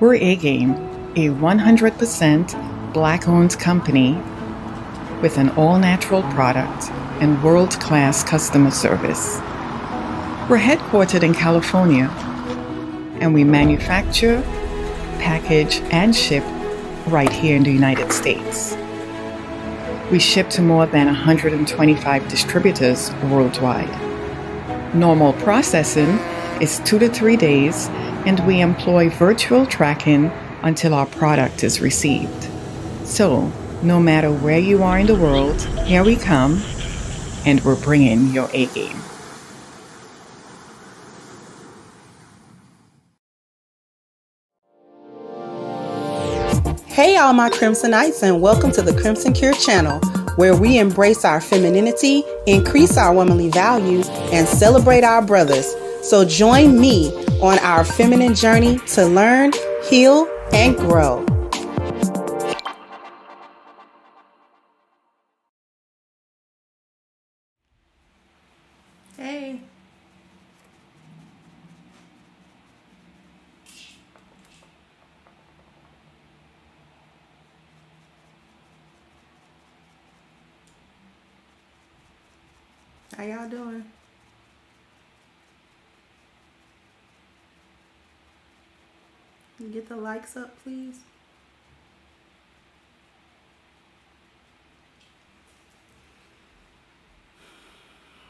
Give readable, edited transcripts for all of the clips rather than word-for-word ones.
We're A-Game, a 100% Black-owned company with an all-natural product and world-class customer service. We're headquartered in California, and we manufacture, package, and ship right here in the United States. We ship to more than 125 distributors worldwide. Normal processing is 2 to 3 days, and we employ virtual tracking until our product is received. So, no matter where you are in the world, here we come, and we're bringing your A-game. Hey all my Crimsonites, and welcome to the Crimson Cure channel, where we embrace our femininity, increase our womanly value, and celebrate our brothers. So join me on our feminine journey to learn, heal, and grow. Hey. How y'all doing? Get the likes up, please.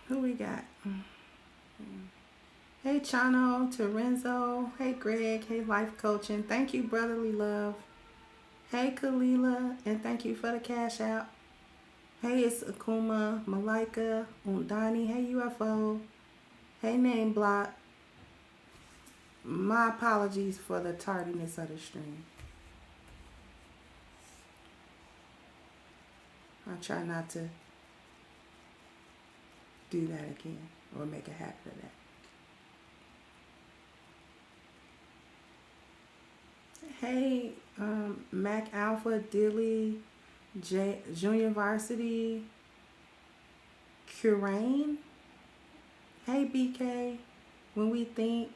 Who we got? Hey Chano, Terenzo. Hey Greg. Hey Life Coaching. Thank you, Brotherly Love. Hey Kalila, and thank you for the cash out. Hey, it's Akuma, Malika, Undani. Hey UFO. Hey Name Block. My apologies for the tardiness of the stream. I'll try not to do that again or make a habit of that. Hey, Mac Alpha, Dilly, Junior Varsity, Curane. Hey, BK, When We Think.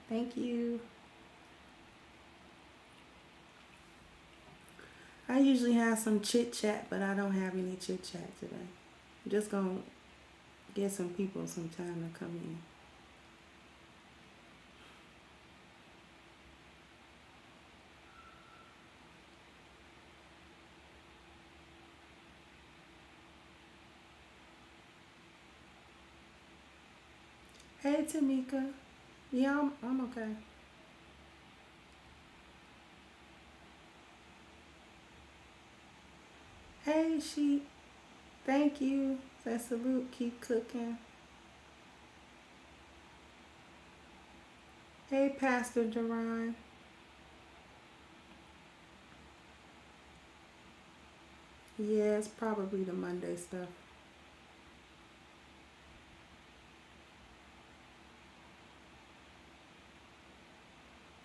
Thank you. I usually have some chit chat, but I don't have any chit chat today. I'm just gonna get some people some time to come in. Hey Tamika. Yeah, I'm okay. Hey Sheep. Thank you. Say salute. Keep cooking. Hey Pastor Duran. Yeah, it's probably the Monday stuff.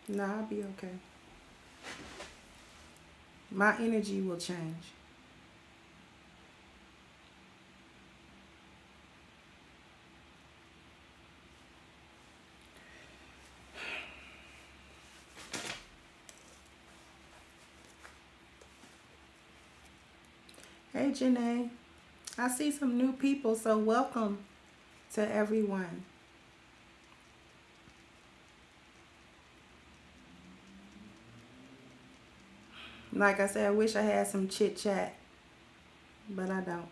Nah, I'll be okay. My energy will change. Hey Janae. I see some new people, so welcome to everyone. Like I said, I wish I had some chit chat, but I don't.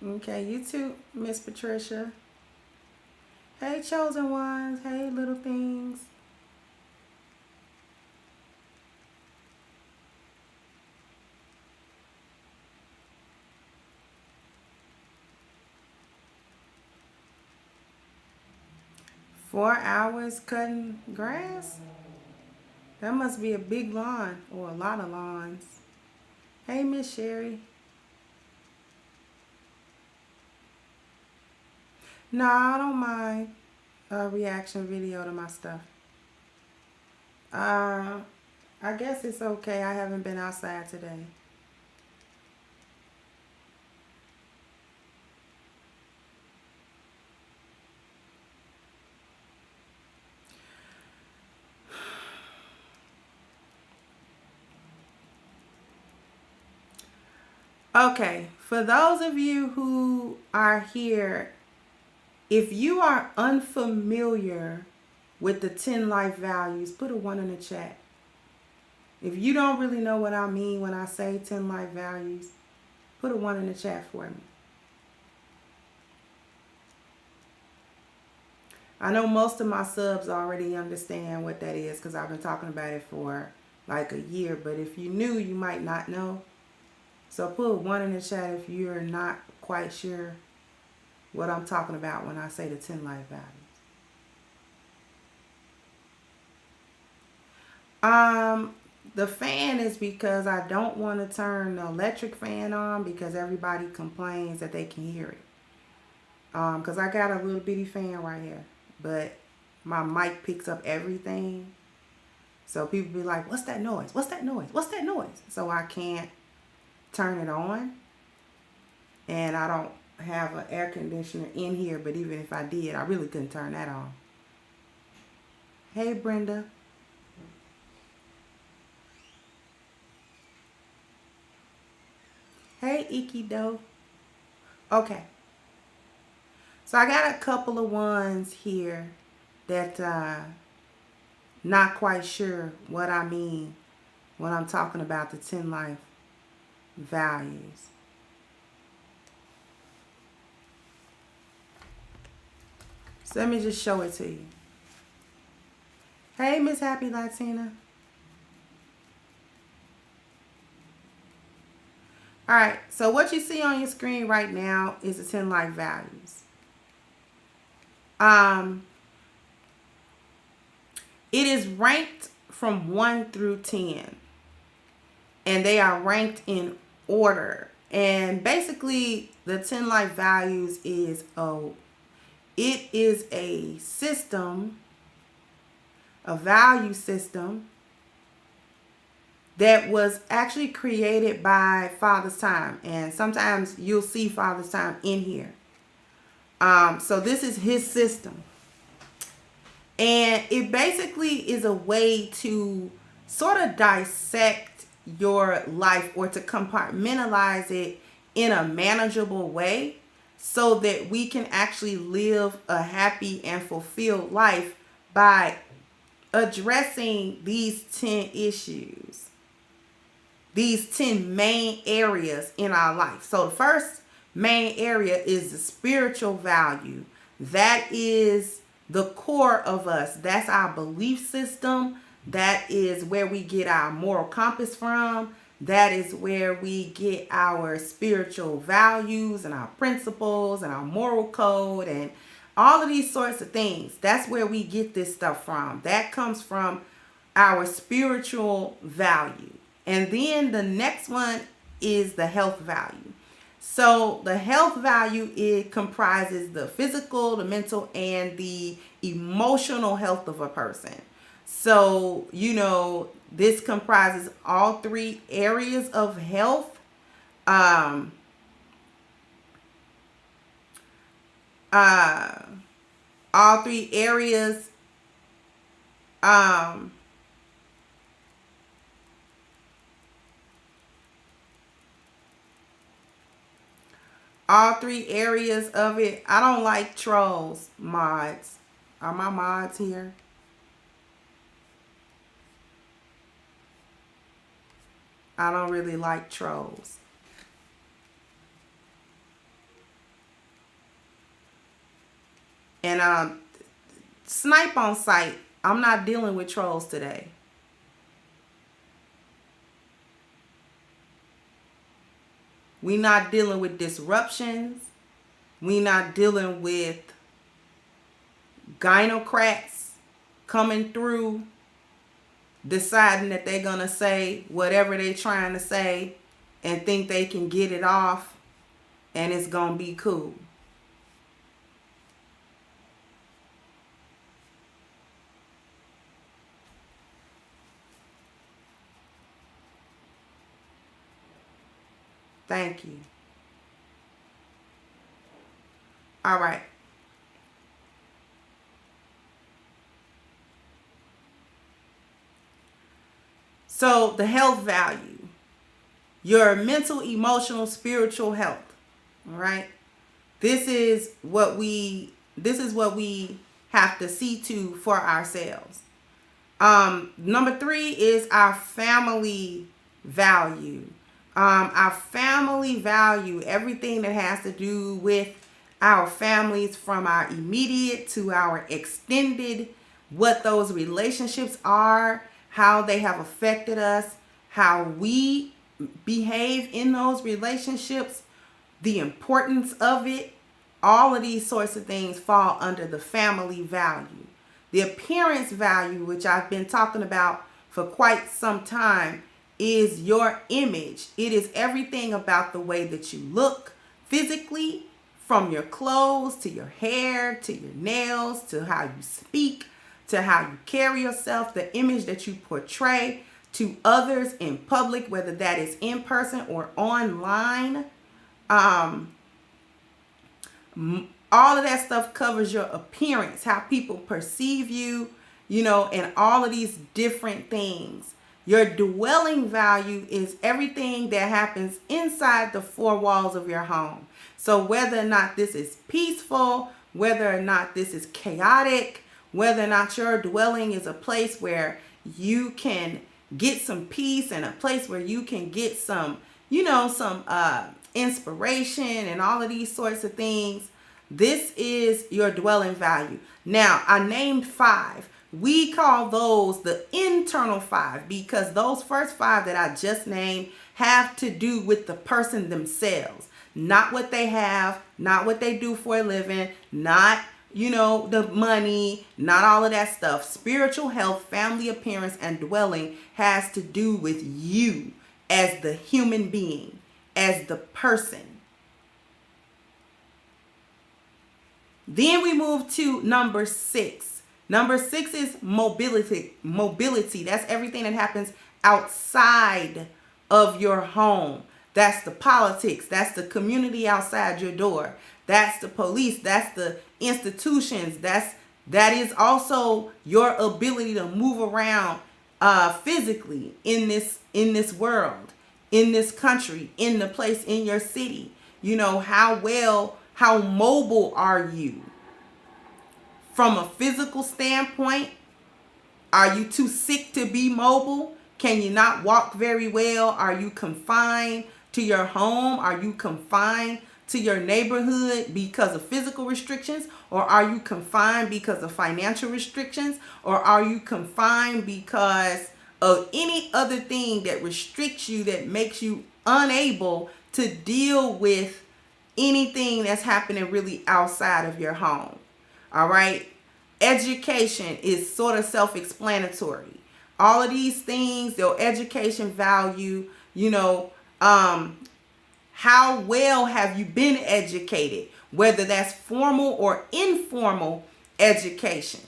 Okay, you too, Miss Patricia. Hey, chosen ones. Hey, little things. Four hours cutting grass? That must be a big lawn or a lot of lawns. Hey, Miss Sherry. No, I don't mind a reaction video to my stuff. Uh, I guess it's okay. I haven't been outside today. Okay, for those of you who are here, if you are unfamiliar with the 10 life values, put a 1 in the chat. If you don't really know what I mean when I say 10 life values, put a 1 in the chat for me. I know most of my subs already understand what that is because I've been talking about it for like a year. But if you knew, you might not know. So put 1 in the chat if you're not quite sure what I'm talking about when I say the 10 life values. The fan is because I don't want to turn the electric fan on because everybody complains that they can hear it. Because I got a little bitty fan right here, but my mic picks up everything. So people be like, what's that noise? What's that noise? What's that noise? So I can't turn it on. And I don't have an air conditioner in here, but even if I did, I really couldn't turn that on. Hey, Brenda. Hey, Ikido. Okay. So I got a couple of ones here that not quite sure what I mean when I'm talking about the 10 life values. So let me just show it to you. Hey, Miss Happy Latina. All right, so what you see on your screen right now is the 10 life values. It is ranked from 1 through 10. And they are ranked in order. And basically, the 10 life values is a system, a value system that was actually created by Father's Time. And sometimes you'll see Father's Time in here. So this is his system. And it basically is a way to sort of dissect your life or to compartmentalize it in a manageable way so that we can actually live a happy and fulfilled life by addressing these 10 issues, these 10 main areas in our life. So the first main area is the spiritual value. That is the core of us. That's our belief system. That is where we get our moral compass from. That is where we get our spiritual values and our principles and our moral code and all of these sorts of things. That's where we get this stuff from. That comes from our spiritual value. And then the next one is the health value. So the health value, it comprises the physical, the mental, and the emotional health of a person. So, this comprises all 3 areas of health. All 3 areas all 3 areas of it. I don't like trolls, mods. Are my mods here? I don't really like trolls. And snipe on sight. I'm not dealing with trolls today. We not dealing with disruptions. We not dealing with gynocrats coming through, deciding that they're going to say whatever they're trying to say and think they can get it off and it's going to be cool. Thank you. All right. So the health value, your mental, emotional, spiritual health. All right. This is what we have to see to for ourselves. Number 3 is our family value. Our family value, everything that has to do with our families, from our immediate to our extended, what those relationships are, how they have affected us, how we behave in those relationships, the importance of it. All of these sorts of things fall under the family value. The appearance value, which I've been talking about for quite some time, is your image. It is everything about the way that you look physically, from your clothes to your hair to your nails to how you speak to how you carry yourself, the image that you portray to others in public, whether that is in person or online. All of that stuff covers your appearance, how people perceive you, and all of these different things. Your dwelling value is everything that happens inside the four walls of your home. So whether or not this is peaceful, whether or not this is chaotic, whether or not your dwelling is a place where you can get some peace and a place where you can get some, some inspiration and all of these sorts of things. This is your dwelling value. Now, I named 5. We call those the internal 5 because those first 5 that I just named have to do with the person themselves. Not what they have, not what they do for a living, not, the money, not all of that stuff. Spiritual health, family appearance, and dwelling has to do with you as the human being, as the person. Then we move to number 6. Number 6 is mobility. Mobility. That's everything that happens outside of your home. That's the politics. That's the community outside your door. That's the police. That's the institutions. That is also your ability to move around physically in this world, in this country, in the place, in your city. How mobile are you? From a physical standpoint, are you too sick to be mobile? Can you not walk very well? Are you confined to your home? Are you confined to your neighborhood because of physical restrictions? Or are you confined because of financial restrictions? Or are you confined because of any other thing that restricts you, that makes you unable to deal with anything that's happening really outside of your home? All right. Education is sort of self-explanatory. All of these things, your education value, how well have you been educated, whether that's formal or informal education.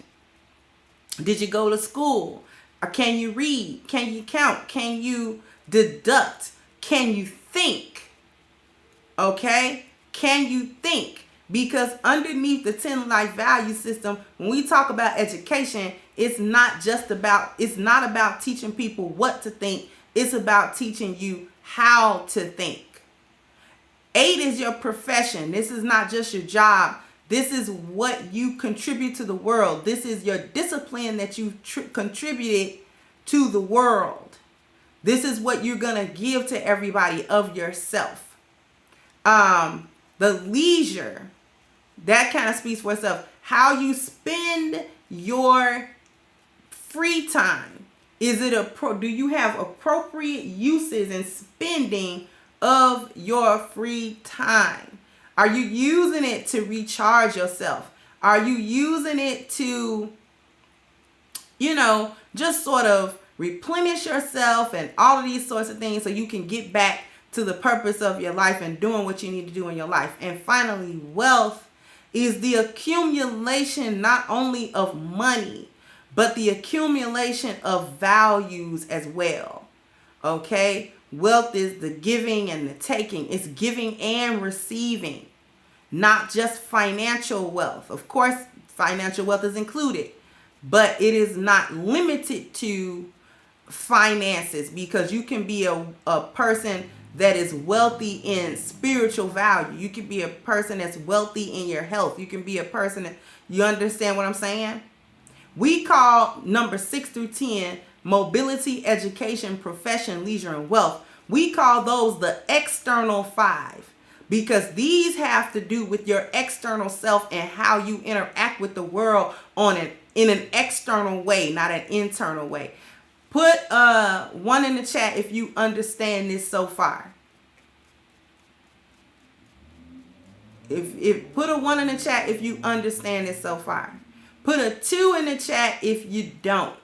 Did you go to school? Or can you read? Can you count? Can you deduct? Can you think? Okay? Can you think? Because underneath the 10 life value system, when we talk about education, it's not about teaching people what to think. It's about teaching you how to think. 8 is your profession. This is not just your job. This is what you contribute to the world. This is your discipline that you contributed to the world. This is what you're going to give to everybody of yourself. The leisure, that kind of speaks for itself. How you spend your free time. Do you have appropriate uses and spending of your free time? Are you using it to recharge yourself? Are you using it to, just sort of replenish yourself and all of these sorts of things so you can get back to the purpose of your life and doing what you need to do in your life? And finally, wealth is the accumulation not only of money, but the accumulation of values as well. Okay? Wealth is the giving and the taking. It's giving and receiving, not just financial wealth. Of course, financial wealth is included, but it is not limited to finances, because you can be a person that is wealthy in spiritual value. You can be a person that's wealthy in your health. You can be a person that, you understand what I'm saying? We call number 6 through 10 mobility, education, profession, leisure, and wealth. We call those the external 5, because these have to do with your external self and how you interact with the world in an external way, not an internal way. Put 1 in the chat if you understand this so far. If put a 1 in the chat if you understand this so far. Put a 2 in the chat if you don't.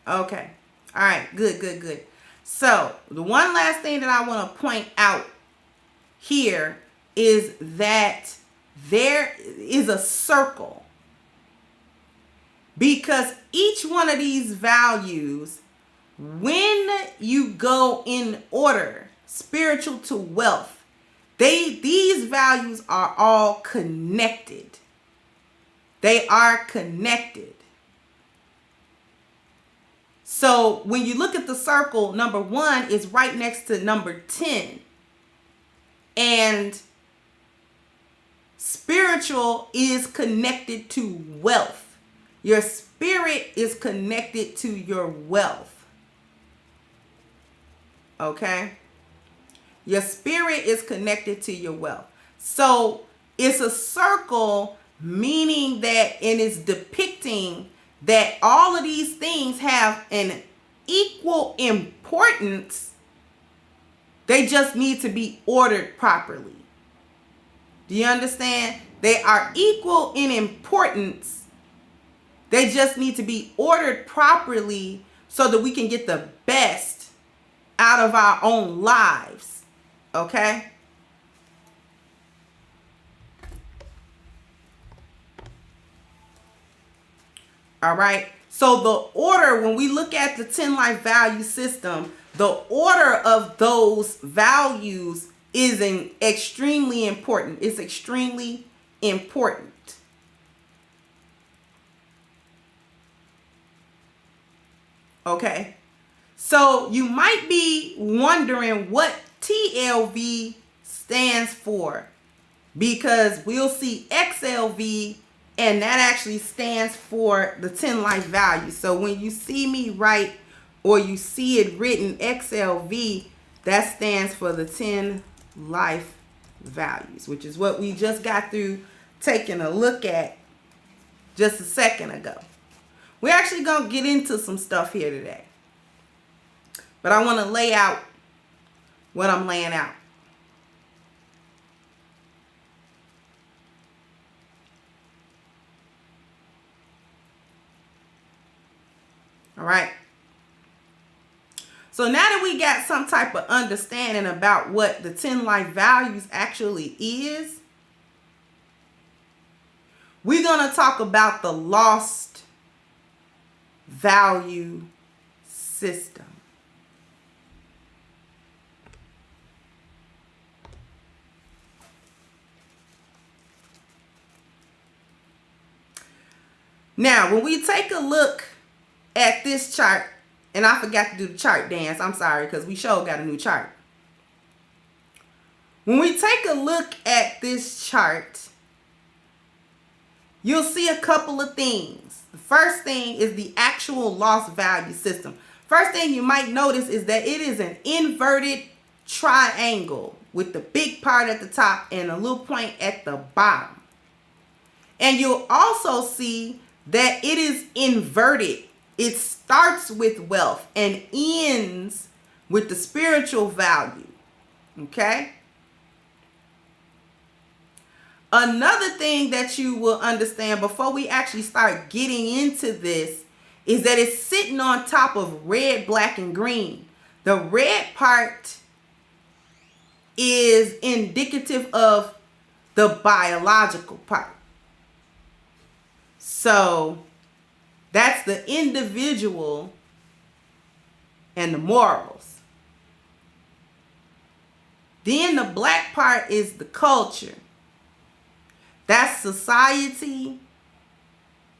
Okay. All right. Good. So the one last thing that I want to point out here is that there is a circle, because each one of these values, when you go in order, spiritual to wealth, these values are all connected. They are connected. So when you look at the circle, number 1 is right next to number 10. And spiritual is connected to wealth. Your spirit is connected to your wealth. Okay? Your spirit is connected to your wealth. So it's a circle, meaning that it is depicting that all of these things have an equal importance. They just need to be ordered properly. Do you understand? They are equal in importance. They just need to be ordered properly so that we can get the best out of our own lives. Okay? All right. So the order, when we look at the 10 life value system, the order of those values is extremely important. It's extremely important. Okay. So you might be wondering what TLV stands for, because we'll see XLV, and that actually stands for the 10 life values. So when you see me write, or you see it written XLV, that stands for the 10 life values, which is what we just got through taking a look at just a second ago. We're actually going to get into some stuff here today, but I want to lay out what I'm laying out. All right. So now that we got some type of understanding about what the 10 life values actually is, we're going to talk about the lost value system. Now, when we take a look at this chart, and I forgot to do the chart dance, I'm sorry, because we sure got a new chart. When we take a look at this chart, you'll see a couple of things. The first thing is the actual lost value system. First thing you might notice is that it is an inverted triangle with the big part at the top and a little point at the bottom. And you'll also see that it is inverted. It starts with wealth and ends with the spiritual value. Okay? Another thing that you will understand before we actually start getting into this is that it's sitting on top of red, black, and green. The red part is indicative of the biological part. So that's the individual and the morals. Then the black part is the culture. That's society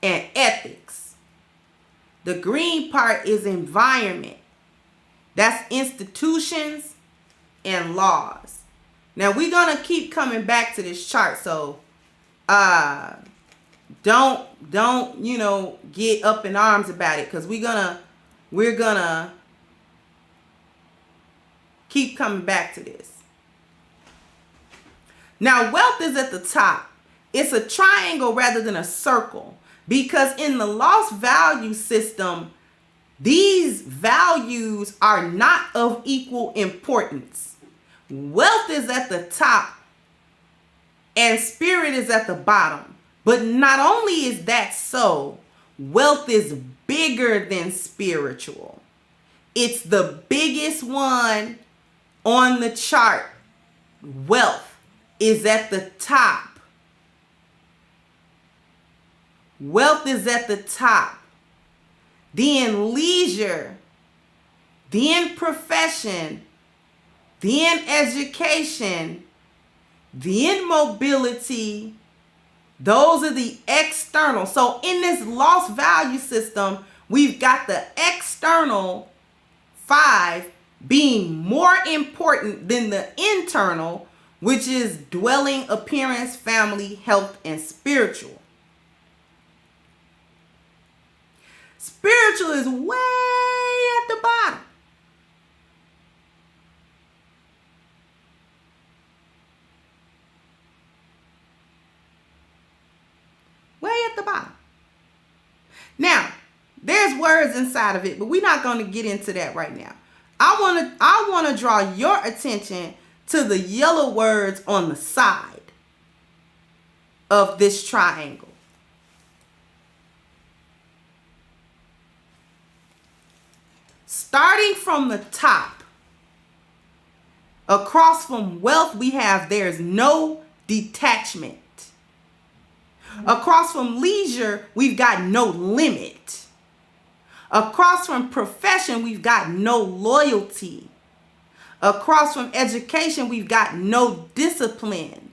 and ethics. The green part is environment. That's institutions and laws. Now we're gonna keep coming back to this chart, so don't get up in arms about it, because we're gonna keep coming back to this. Now wealth is at the top. It's a triangle rather than a circle, because in the lost value system, these values are not of equal importance. Wealth is at the top and spirit is at the bottom. But not only is that so, wealth is bigger than spiritual. It's the biggest one on the chart. Wealth is at the top. Wealth is at the top. Then leisure, then profession, then education, then mobility. Those are the external. So in this lost value system, we've got the external 5 being more important than the internal, which is dwelling, appearance, family, health, and spiritual. Spiritual is way at the bottom. Way at the bottom. Now, there's words inside of it, but we're not going to get into that right now. I want to draw your attention to the yellow words on the side of this triangle. Starting from the top, across from wealth, we have there's no detachment. Across from leisure, we've got no limit. Across from profession, we've got no loyalty. Across from education, we've got no discipline.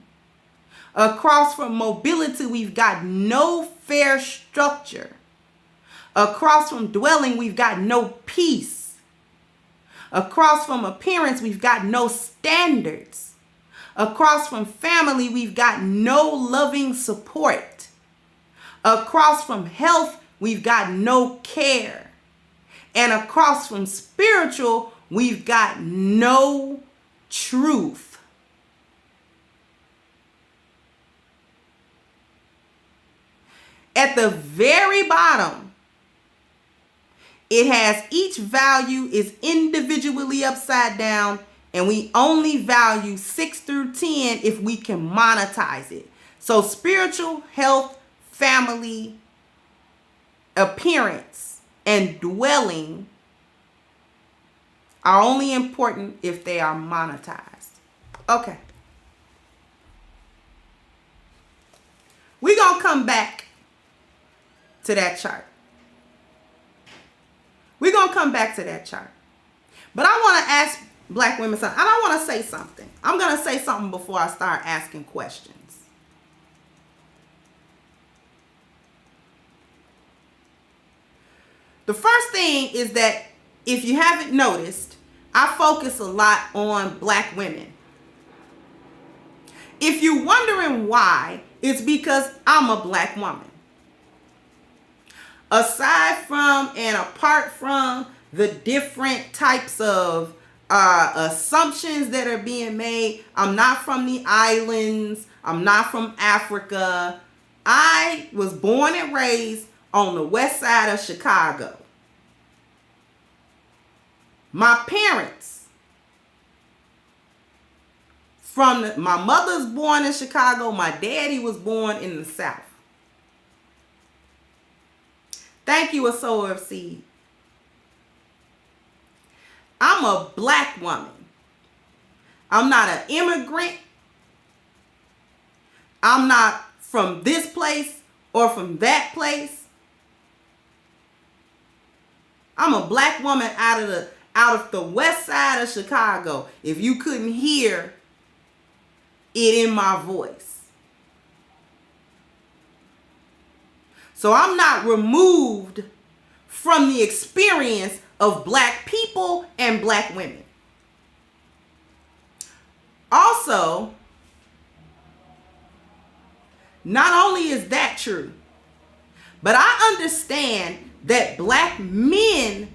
Across from mobility, we've got no fair structure. Across from dwelling, we've got no peace. Across from appearance, we've got no standards. Across from family, we've got no loving support. Across from health, we've got no care. And across from spiritual, we've got no truth. At the very bottom, it has each value is individually upside down, and we only value 6 through 10 if we can monetize it. So spiritual, health, family, appearance, and dwelling are only important if they are monetized. Okay. We're going to come back to that chart. We're going to come back to that chart. But I want to ask black women something. And I want to say something. I'm going to say something before I start asking questions. The first thing is that if you haven't noticed, I focus a lot on black women. If you're wondering why, it's because I'm a black woman. Aside from and apart from the different types of assumptions that are being made, I'm not from the islands. I'm not from Africa. I was born and raised on the west side of Chicago. My parents, my mother's born in Chicago. My daddy was born in the South. Thank you, a sower of seed. I'm a black woman. I'm not an immigrant. I'm not from this place or from that place. I'm a black woman out of the west side of Chicago. If you couldn't hear it in my voice. So I'm not removed from the experience of black people and black women. Also, not only is that true, but I understand that black men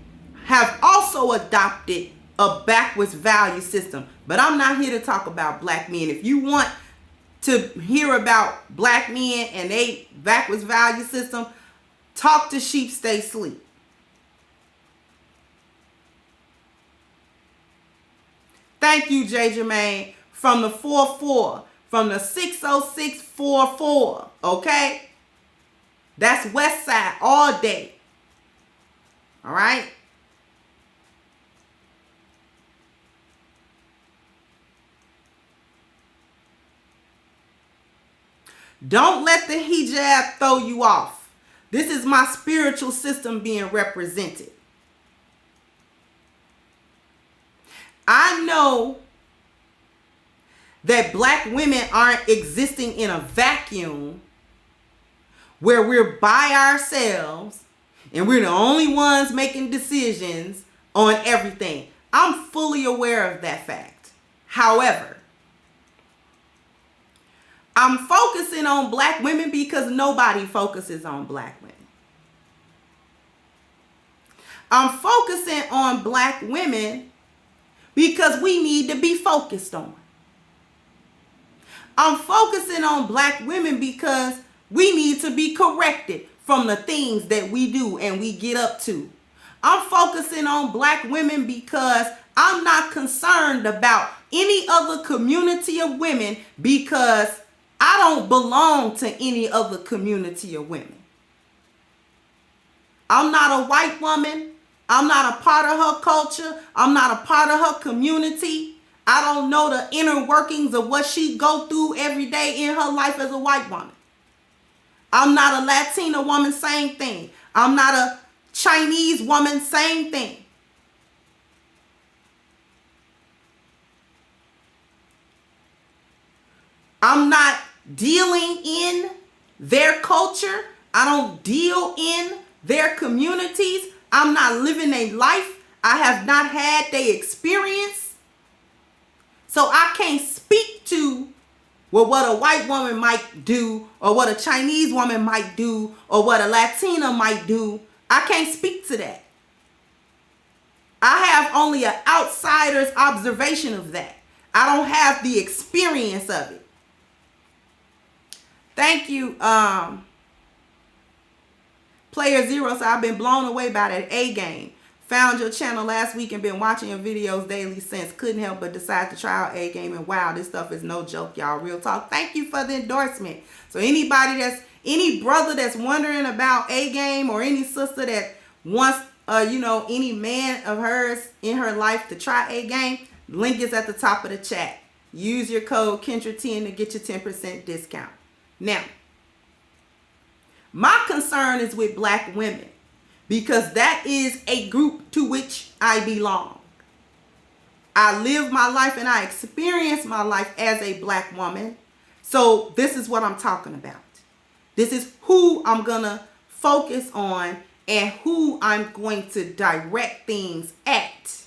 have also adopted a backwards value system. But I'm not here to talk about black men. If you want to hear about black men and they backwards value system, talk to Sheep Stay Sleep. Thank you, J. Jermaine, from the 44, from the 60644, okay? That's West Side all day. All right? Don't let the hijab throw you off. This is my spiritual system being represented. I know that black women aren't existing in a vacuum where we're by ourselves and we're the only ones making decisions on everything. I'm fully aware of that fact. However, I'm focusing on black women because nobody focuses on black women. I'm focusing on black women because we need to be focused on. I'm focusing on black women because we need to be corrected from the things that we do and we get up to. I'm focusing on black women because I'm not concerned about any other community of women because I don't belong to any other community of women. I'm not a white woman. I'm not a part of her culture. I'm not a part of her community. I don't know the inner workings of what she go through every day in her life as a white woman. I'm not a Latina woman, same thing. I'm not a Chinese woman, same thing. I'm not dealing in their culture. I don't deal in their communities. I'm not living a life. I have not had their experience. So I can't speak to what a white woman might do or what a Chinese woman might do or what a Latina might do. I can't speak to that. I have only an outsider's observation of that. I don't have the experience of it. Thank you, Player Zero. So I've been blown away by that A game. Found your channel last week and been watching your videos daily since. Couldn't help but decide to try out A game. And wow, this stuff is no joke, y'all. Real talk. Thank you for the endorsement. So any brother that's wondering about A game or any sister that wants, any man of hers in her life to try A game, link is at the top of the chat. Use your code Kendra10 to get your 10% discount. Now, my concern is with black women because that is a group to which I belong. I live my life and I experience my life as a black woman. So this is what I'm talking about. This is who I'm going to focus on and who I'm going to direct things at.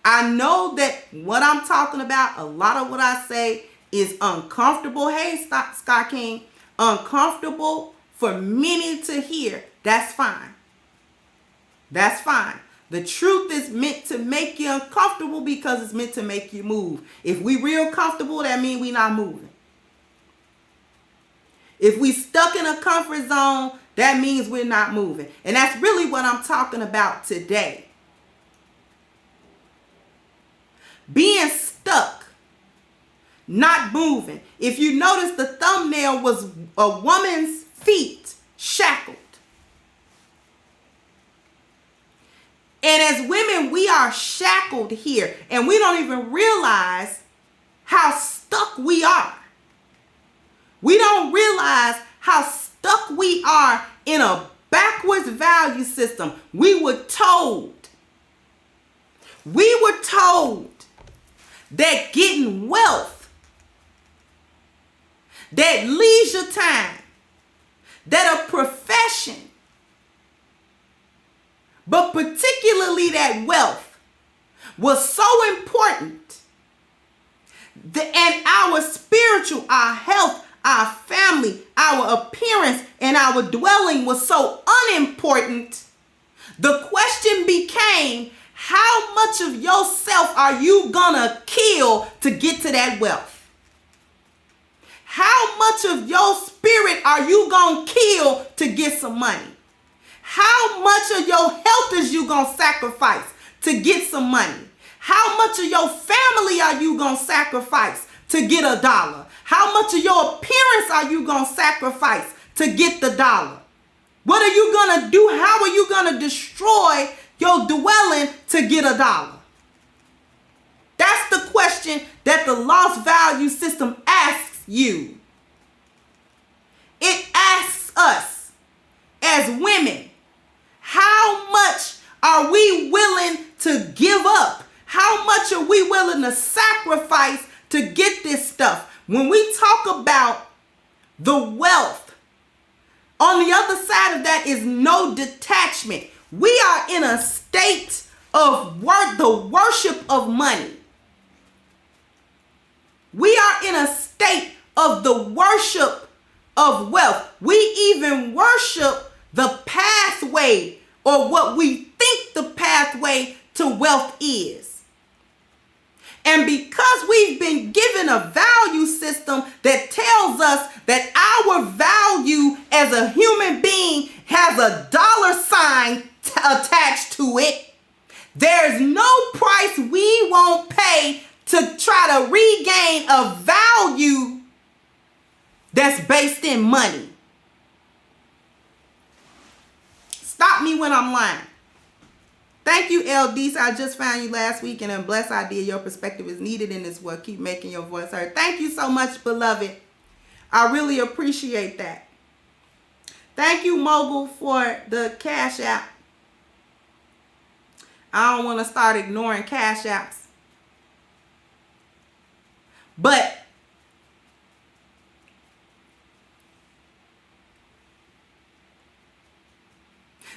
I know that what I'm talking about, a lot of what I say is uncomfortable. Hey, Scott King, uncomfortable for many to hear. That's fine. That's fine. The truth is meant to make you uncomfortable because it's meant to make you move. If we real comfortable, that means we not moving. If we stuck in a comfort zone, that means we're not moving. And that's really what I'm talking about today. Being stuck, not moving. If you notice, the thumbnail was a woman's feet shackled. And as women, we are shackled here, and we don't even realize how stuck we are. We don't realize how stuck we are in a backwards value system. We were told that getting wealth, that leisure time, that a profession, but particularly that wealth was so important. And our spiritual, our health, our family, our appearance, and our dwelling was so unimportant. The question became, how much of yourself are you gonna kill to get to that wealth? How much of your spirit are you gonna kill to get some money? How much of your health is you gonna sacrifice to get some money? How much of your family are you gonna sacrifice to get $1? How much of your appearance are you gonna sacrifice to get the $1? What are you gonna do? How are you gonna destroy your dwelling to get $1? That's the question that the lost value system asks you. It asks us as women, how much are we willing to give up? How much are we willing to sacrifice to get this stuff? When we talk about the wealth, on the other side of that is no detachment. We are in a state of the worship of money. We are in a state of the worship of wealth. We even worship the pathway, or what we think the pathway to wealth is. And because we've been given a value system that tells us that our value as a human being has a $sign attached to it, there's no price we won't pay to try to regain a value that's based in money. Stop me when I'm lying. Thank you, LDs. I just found you last week, and a blessed idea. Your perspective is needed in this work. Keep making your voice heard. Thank you so much, beloved. I really appreciate that. Thank you, Mogul, for the Cash App. I don't want to start ignoring Cash Apps. But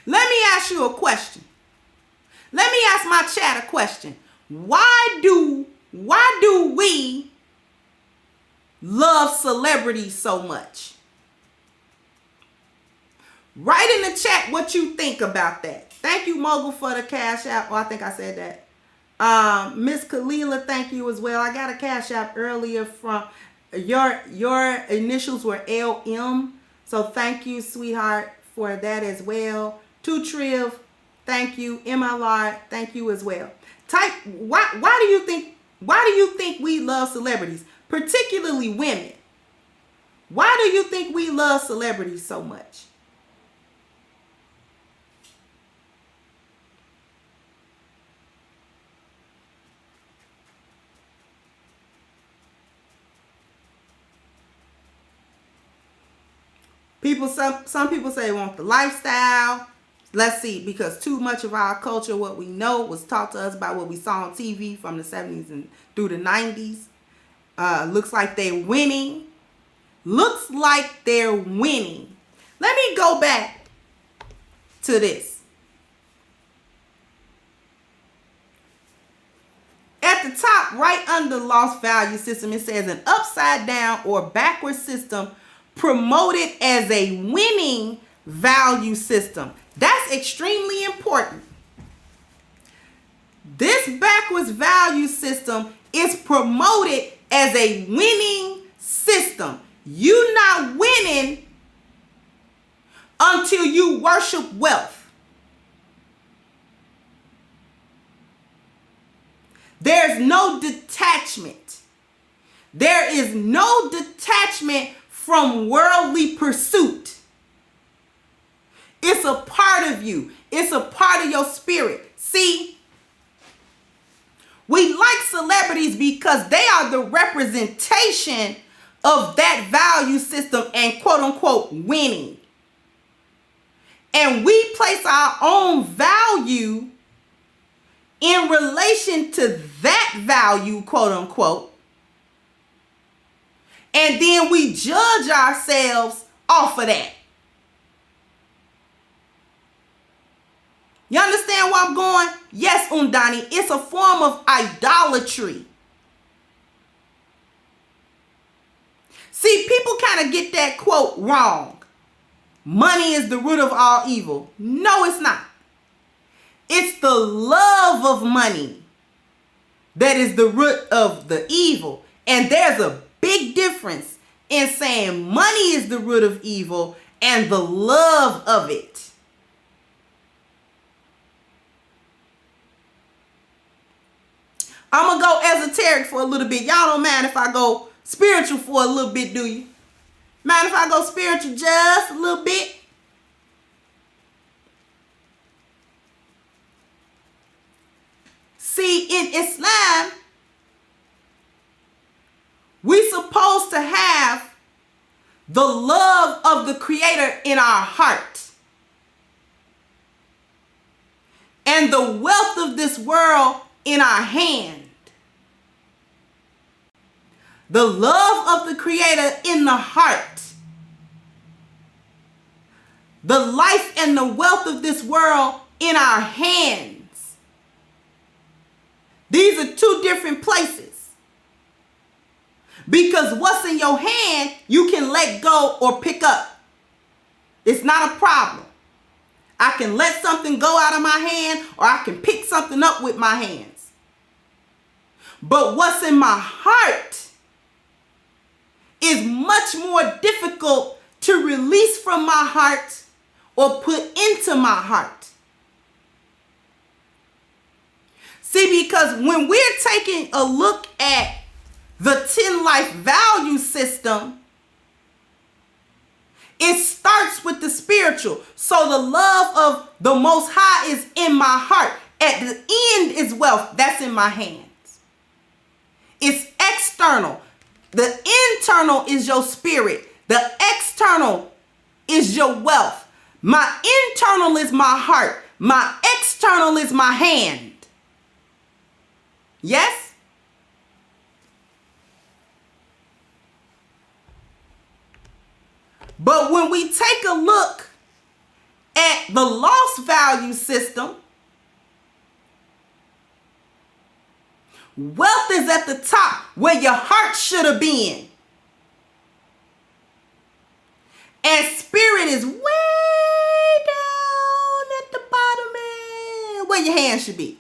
let me ask you a question. Let me ask my chat a question. Why do we love celebrities so much? Write in the chat what you think about that. Thank you, Mogul, for the Cash App. Oh, I think I said that. Miss Kalila, thank you as well. I got a Cash App earlier from your initials were LM. So thank you, sweetheart, for that as well. To Triv, thank you. MLR, thank you as well. Why do you think we love celebrities, particularly women? Why do you think we love celebrities so much? Some people say they want the lifestyle. Let's see, because too much of our culture, what we know, was taught to us by what we saw on TV from the 70s and through the 90s. Looks like they're winning. Looks like they're winning. Let me go back to this. At the top, right under lost value system, it says an upside down or backward system promoted as a winning value system. That's extremely important. This backwards value system is promoted as a winning system. You're not winning until you worship wealth. There's no detachment. There is no detachment from worldly pursuit. It's a part of you. It's a part of your spirit. See, we like celebrities because they are the representation of that value system and quote unquote winning. And we place our own value in relation to that value, quote unquote. And then we judge ourselves off of that. You understand where I'm going? Yes, Undani, it's a form of idolatry. See, people kind of get that quote wrong. Money is the root of all evil. No, it's not. It's the love of money that is the root of the evil. And there's a big difference in saying money is the root of evil and the love of it. I'm going to go esoteric for a little bit. Y'all don't mind if I go spiritual for a little bit, do you? Mind if I go spiritual just a little bit? See, in Islam, we're supposed to have the love of the Creator in our heart. And the wealth of this world in our hand. The love of the Creator in the heart. The life and the wealth of this world in our hands. These are two different places. Because what's in your hand, you can let go or pick up. It's not a problem. I can let something go out of my hand, or I can pick something up with my hands. But what's in my heart is much more difficult to release from my heart or put into my heart. See, because when we're taking a look at the 10 life value system, it starts with the spiritual. So the love of the Most High is in my heart. At the end is wealth. That's in my hands. It's external. The internal is your spirit. The external is your wealth. My internal is my heart. My external is my hand. Yes? But when we take a look at the lost value system, wealth is at the top where your heart should have been. And spirit is way down at the bottom, where your hand should be.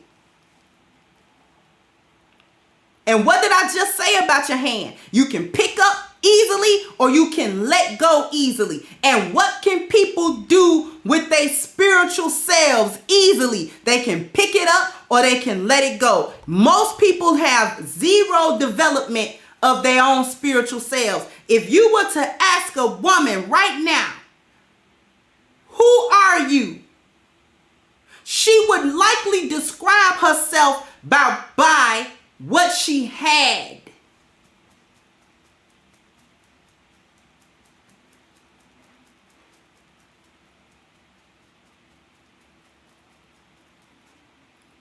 And what did I just say about your hand? You can pick up easily or you can let go easily. And what can people do with their spiritual selves easily? They can pick it up or they can let it go. Most people have zero development of their own spiritual selves. If you were to ask a woman right now, who are you? She would likely describe herself by what she had.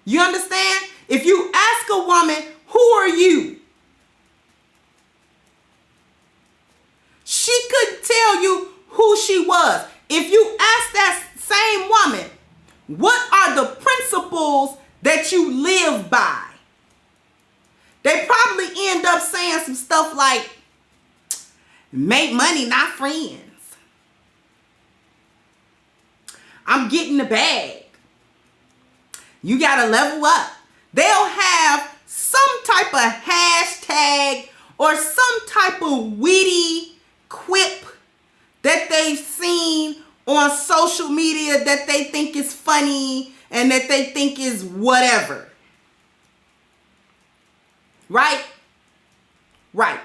You understand? If you ask a woman, who are you? She couldn't tell you who she was. If you ask that same woman, what are the principles that you live by? They probably end up saying some stuff like, make money, not friends. I'm getting the bag. You got to level up. They'll have some type of hashtag or some type of witty quip that they've seen on social media that they think is funny and that they think is whatever. Right? Right.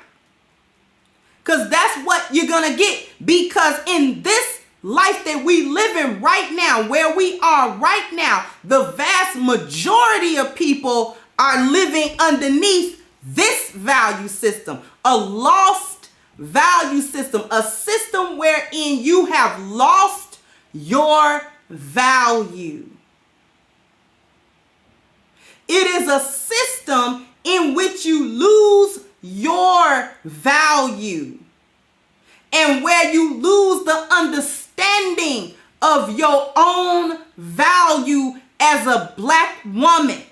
Because that's what you're going to get. Because in this life that we live in right now, where we are right now, the vast majority of people are living underneath this value system, a lost value system, a system wherein you have lost your value. It is a system in which you lose your value and where you lose the understanding of your own value as a Black woman.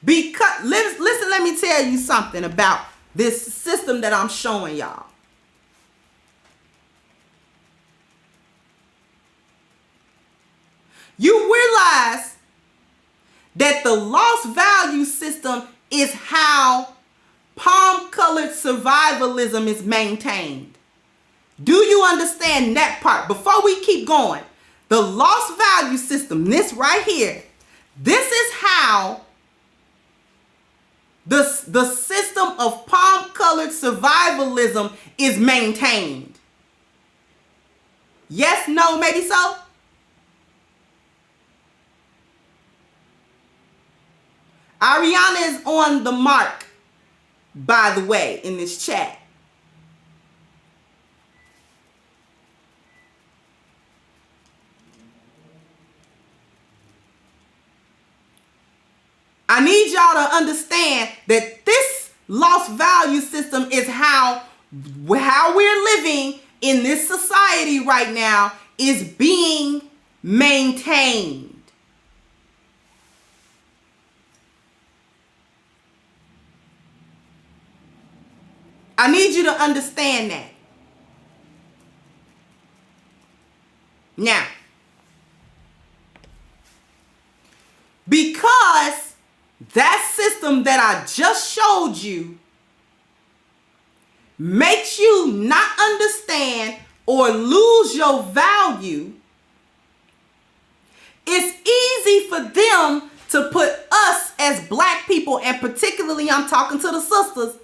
Because, listen, let me tell you something about this system that I'm showing y'all. You realize that the lost value system is how palm-colored survivalism is maintained. Do you understand that part? Before we keep going, the lost value system, this right here, this is how the system of palm-colored survivalism is maintained. Yes, no, maybe so? Ariana is on the mark, by the way, in this chat. I need y'all to understand that this lost value system is how we're living in this society right now is being maintained. I need you to understand that. Now, because that system that I just showed you makes you not understand or lose your value, it's easy for them to put us as Black people, and particularly I'm talking to the sisters,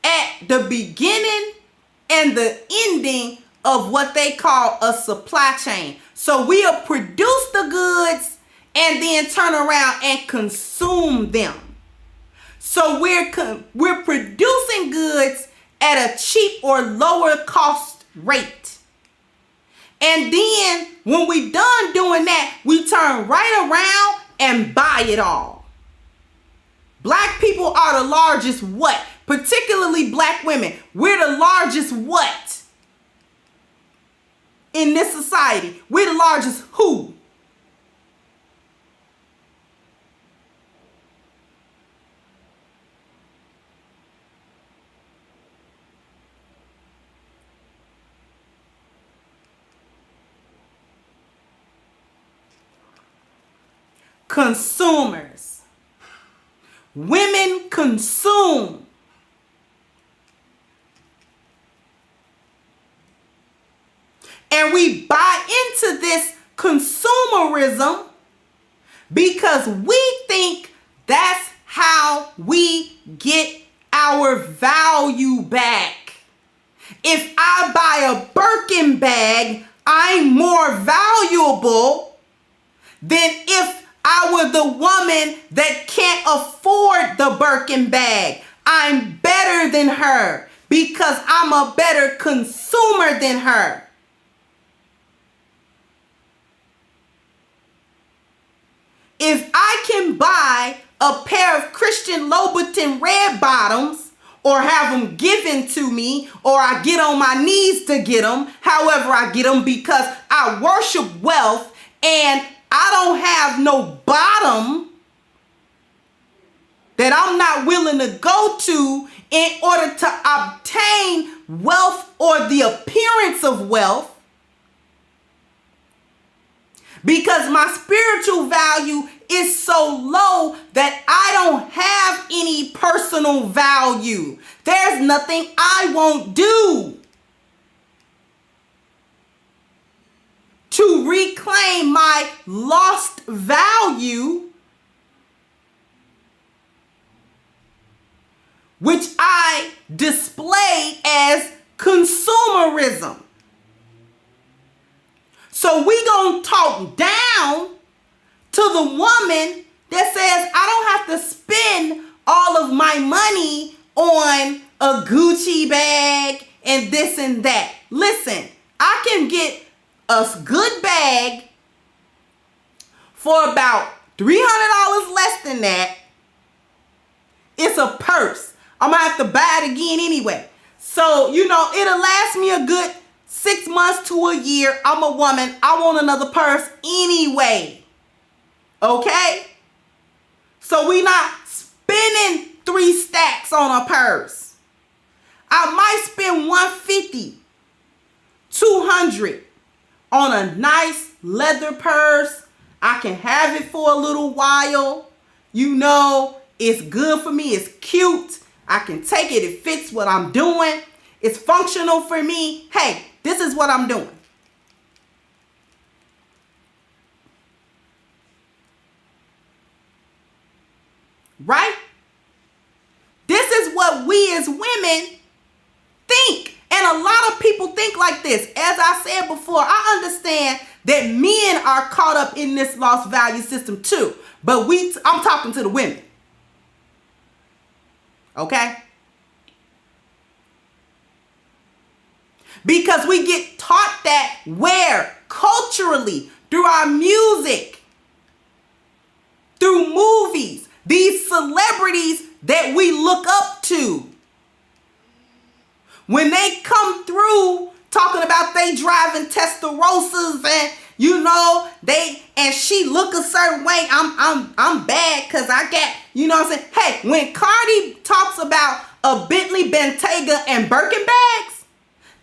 at the beginning and the ending of what they call a supply chain. So we'll produce the goods and then turn around and consume them. So we're producing goods at a cheap or lower cost rate. And then when we done doing that, we turn right around and buy it all. Black people are the largest what? Particularly Black women. We're the largest what? In this society. We're the largest who? Consumers. Women consume. And we buy into this consumerism because we think that's how we get our value back. If I buy a Birkin bag, I'm more valuable than if I were the woman that can't afford the Birkin bag. I'm better than her because I'm a better consumer than her. If I can buy a pair of Christian Louboutin red bottoms or have them given to me, or I get on my knees to get them, however I get them because I worship wealth and I don't have no bottom that I'm not willing to go to in order to obtain wealth or the appearance of wealth, because my spiritual value is so low that I don't have any personal value. There's nothing I won't do to reclaim my lost value which I display as consumerism. So we gonna talk down to the woman that says, I don't have to spend all of my money on a Gucci bag and this and that. Listen, I can get a good bag for about $300 less than that. It's a purse. I'm gonna have to buy it again anyway. So, it'll last me a good 6 months to a year. I'm a woman. I want another purse anyway. Okay? So we not spending 3 stacks on a purse. I might spend $150, $200 on a nice leather purse. I can have it for a little while. It's good for me. It's cute. I can take it. It fits what I'm doing. It's functional for me. Hey, this is what I'm doing. Right? This is what we as women think. And a lot of people think like this. As I said before, I understand that men are caught up in this lost value system too. But I'm talking to the women. Okay? Because we get taught that where? Culturally, through our music, through movies, these celebrities that we look up to. When they come through talking about they driving Testarossas and she look a certain way, I'm bad because I got, what I'm saying? Hey, when Cardi talks about a Bentley Bentayga and Birkin bags,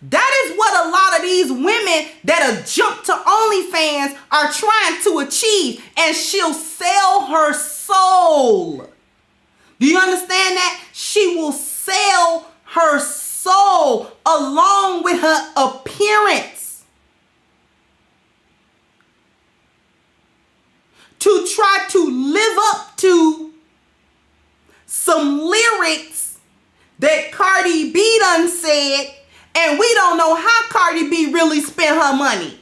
that is what a lot of these women that are jump to OnlyFans are trying to achieve. And she'll sell her soul. Do you understand that? She will sell her soul along with her appearance to try to live up to some lyrics that Cardi B done said. And we don't know how Cardi B really spent her money.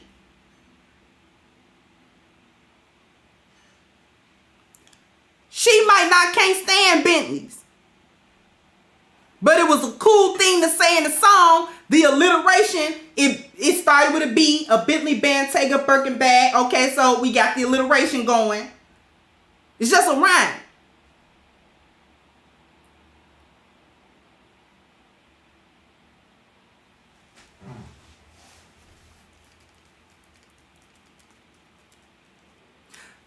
She might not can't stand Bentleys. But it was a cool thing to say in the song. The alliteration, it started with a B, a Bentley Bentayga Birkin bag. Okay, so we got the alliteration going. It's just a rhyme.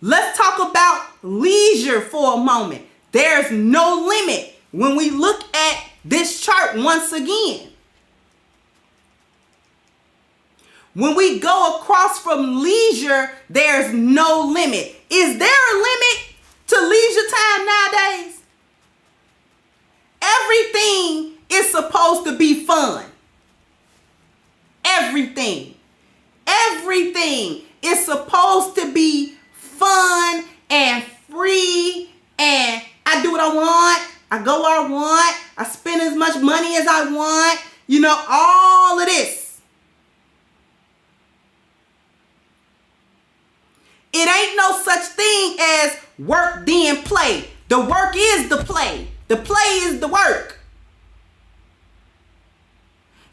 Let's talk about leisure for a moment. There's no limit when we look at this chart once again. When we go across from leisure, there's no limit. Is there a limit to leisure time nowadays? Everything is supposed to be fun. Everything is supposed to be fun and free, and I do what I want. I go where I want. I spend as much money as I want. All of this. It ain't no such thing as work then play. The work is the play. The play is the work.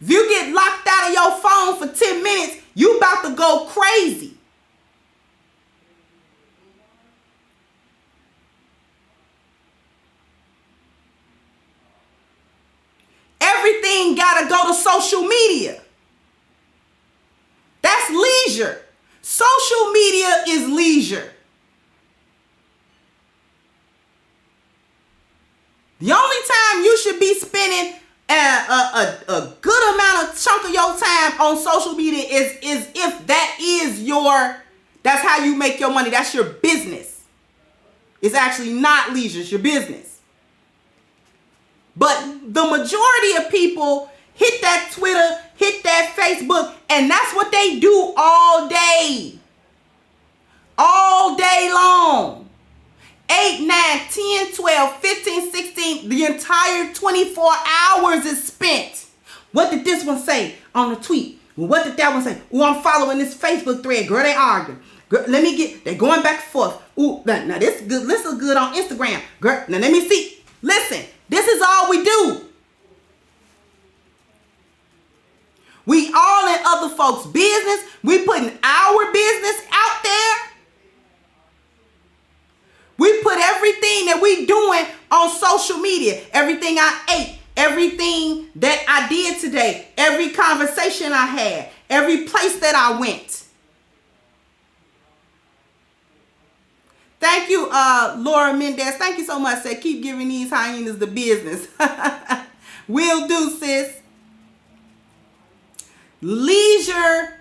If you get locked out of your phone for 10 minutes, you about to go crazy. Everything gotta go to social media. That's leisure. Social media is leisure. The only time you should be spending a good amount of chunk of your time on social media is if that's how you make your money. That's your business. It's actually not leisure. It's your business. But the majority of people hit that Twitter, hit that Facebook, and that's what they do all day long. 8, 9, 10, 12, 15, 16, the entire 24 hours is spent. What did this one say on the tweet? Well, what did that one say? Oh, I'm following this Facebook thread. Girl, they arguing. Girl, they're going back and forth. Ooh, now this is good. This is good on Instagram. Girl, now let me see. Listen, this is all we do. We all in other folks' business. We putting our business out there. We put everything that we doing on social media. Everything I ate, everything that I did today, every conversation I had, every place that I went. Thank you, Laura Mendez. Thank you so much. Said keep giving these hyenas the business. Will do, sis. Leisure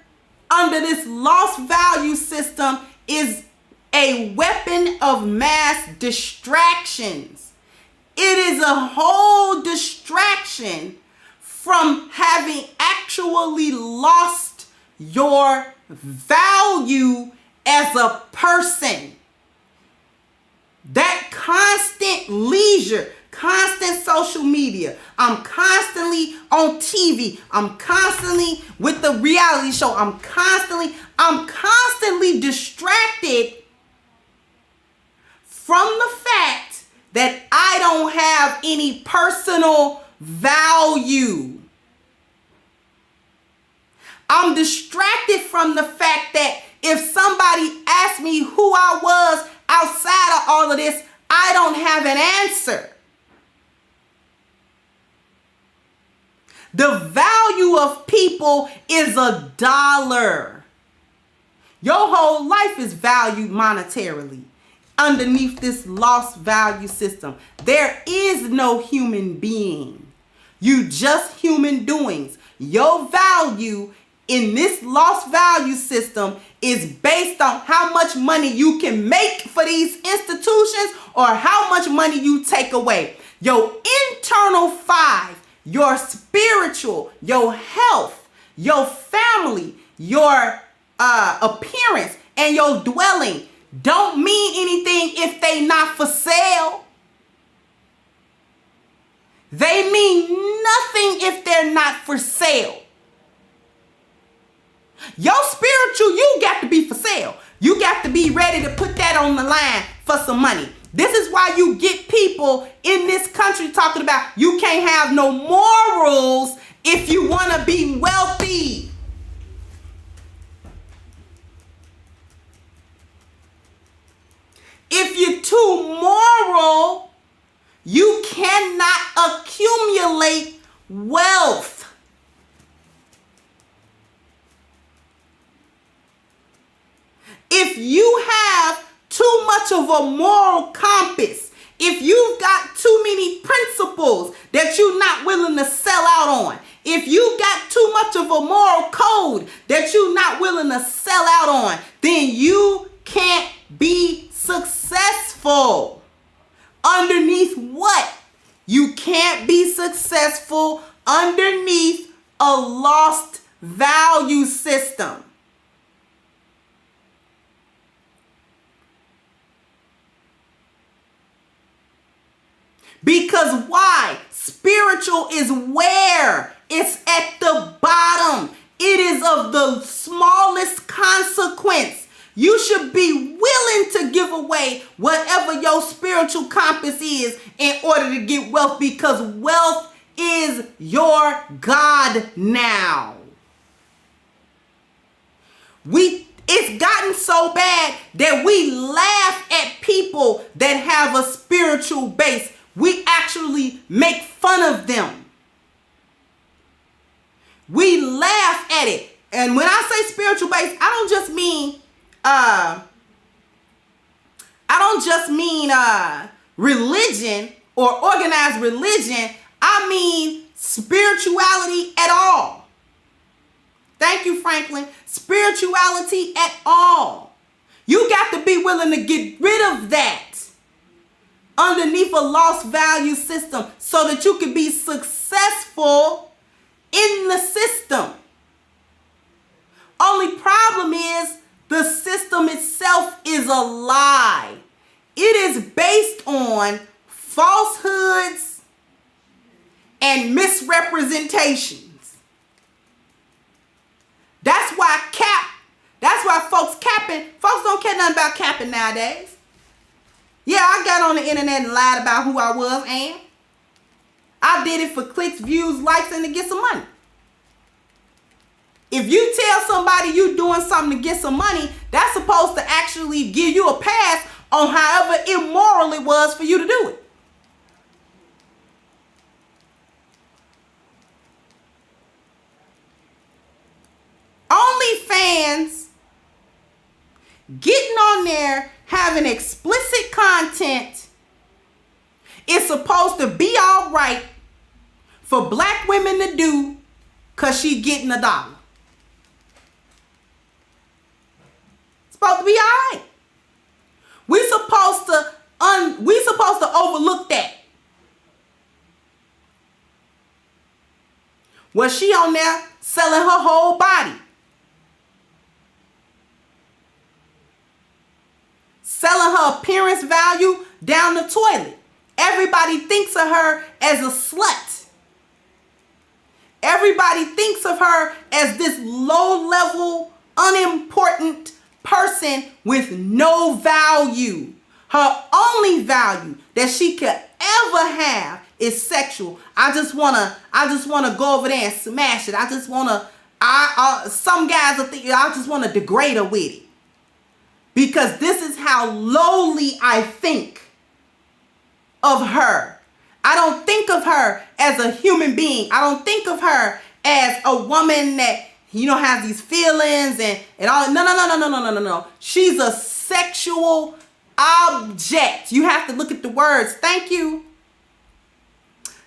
under this lost value system is a weapon of mass distractions. It is a whole distraction from having actually lost your value as a person. That constant leisure, constant social media. I'm constantly on TV. I'm constantly with the reality show. I'm constantly distracted from the fact that I don't have any personal value. I'm distracted from the fact that if somebody asked me who I was outside of all of this, I don't have an answer. The value of people is $1. Your whole life is valued monetarily underneath this lost value system. There is no human being. You just human doings. Your value in this lost value system is based on how much money you can make for these institutions or how much money you take away. Your internal 5, your spiritual, your health, your family, your appearance, and your dwelling don't mean anything if they not for sale. They mean nothing if they're not for sale. Your spiritual, you got to be for sale. You got to be ready to put that on the line for some money. This is why you get people in this country talking about you can't have no morals if you want to be wealthy. If you're too moral, you cannot accumulate wealth. If you have too much of a moral compass, if you've got too many principles that you're not willing to sell out on, if you got too much of a moral code that you're not willing to sell out on, then you can't be successful. Underneath what? You can't be successful underneath a lost value system. Because why? Spiritual is where? It's at the bottom. It is of the smallest consequence. You should be willing to give away whatever your spiritual compass is in order to get wealth, because wealth is your God now. It's gotten so bad that we laugh at people that have a spiritual base. We actually make fun of them. We laugh at it. And when I say spiritual base, I don't just mean religion or organized religion. I mean spirituality at all. Thank you, Franklin. Spirituality at all. You got to be willing to get rid of that underneath a lost value system so that you can be successful in the system. Only problem is the system itself is a lie. It is based on falsehoods and misrepresentations. That's why folks capping. Folks don't care nothing about capping nowadays. Yeah, I got on the internet and lied about who I was, and I did it for clicks, views, likes, and to get some money. If you tell somebody you doing something to get some money, that's supposed to actually give you a pass on however immoral it was for you to do it. OnlyFans getting on there having explicit content is supposed to be all right for black women to do because she getting $1. Supposed to be all right. We supposed to overlook that. Was she on there selling her whole body? Selling her appearance value down the toilet. Everybody thinks of her as a slut. Everybody thinks of her as this low-level, unimportant person with no value. Her only value that she could ever have is sexual. I just wanna go over there and smash it. Some guys will think I just wanna degrade her with it. Because this is how lowly I think of her. I don't think of her as a human being. I don't think of her as a woman that, has these feelings and all. No. She's a sexual object. You have to look at the words. Thank you.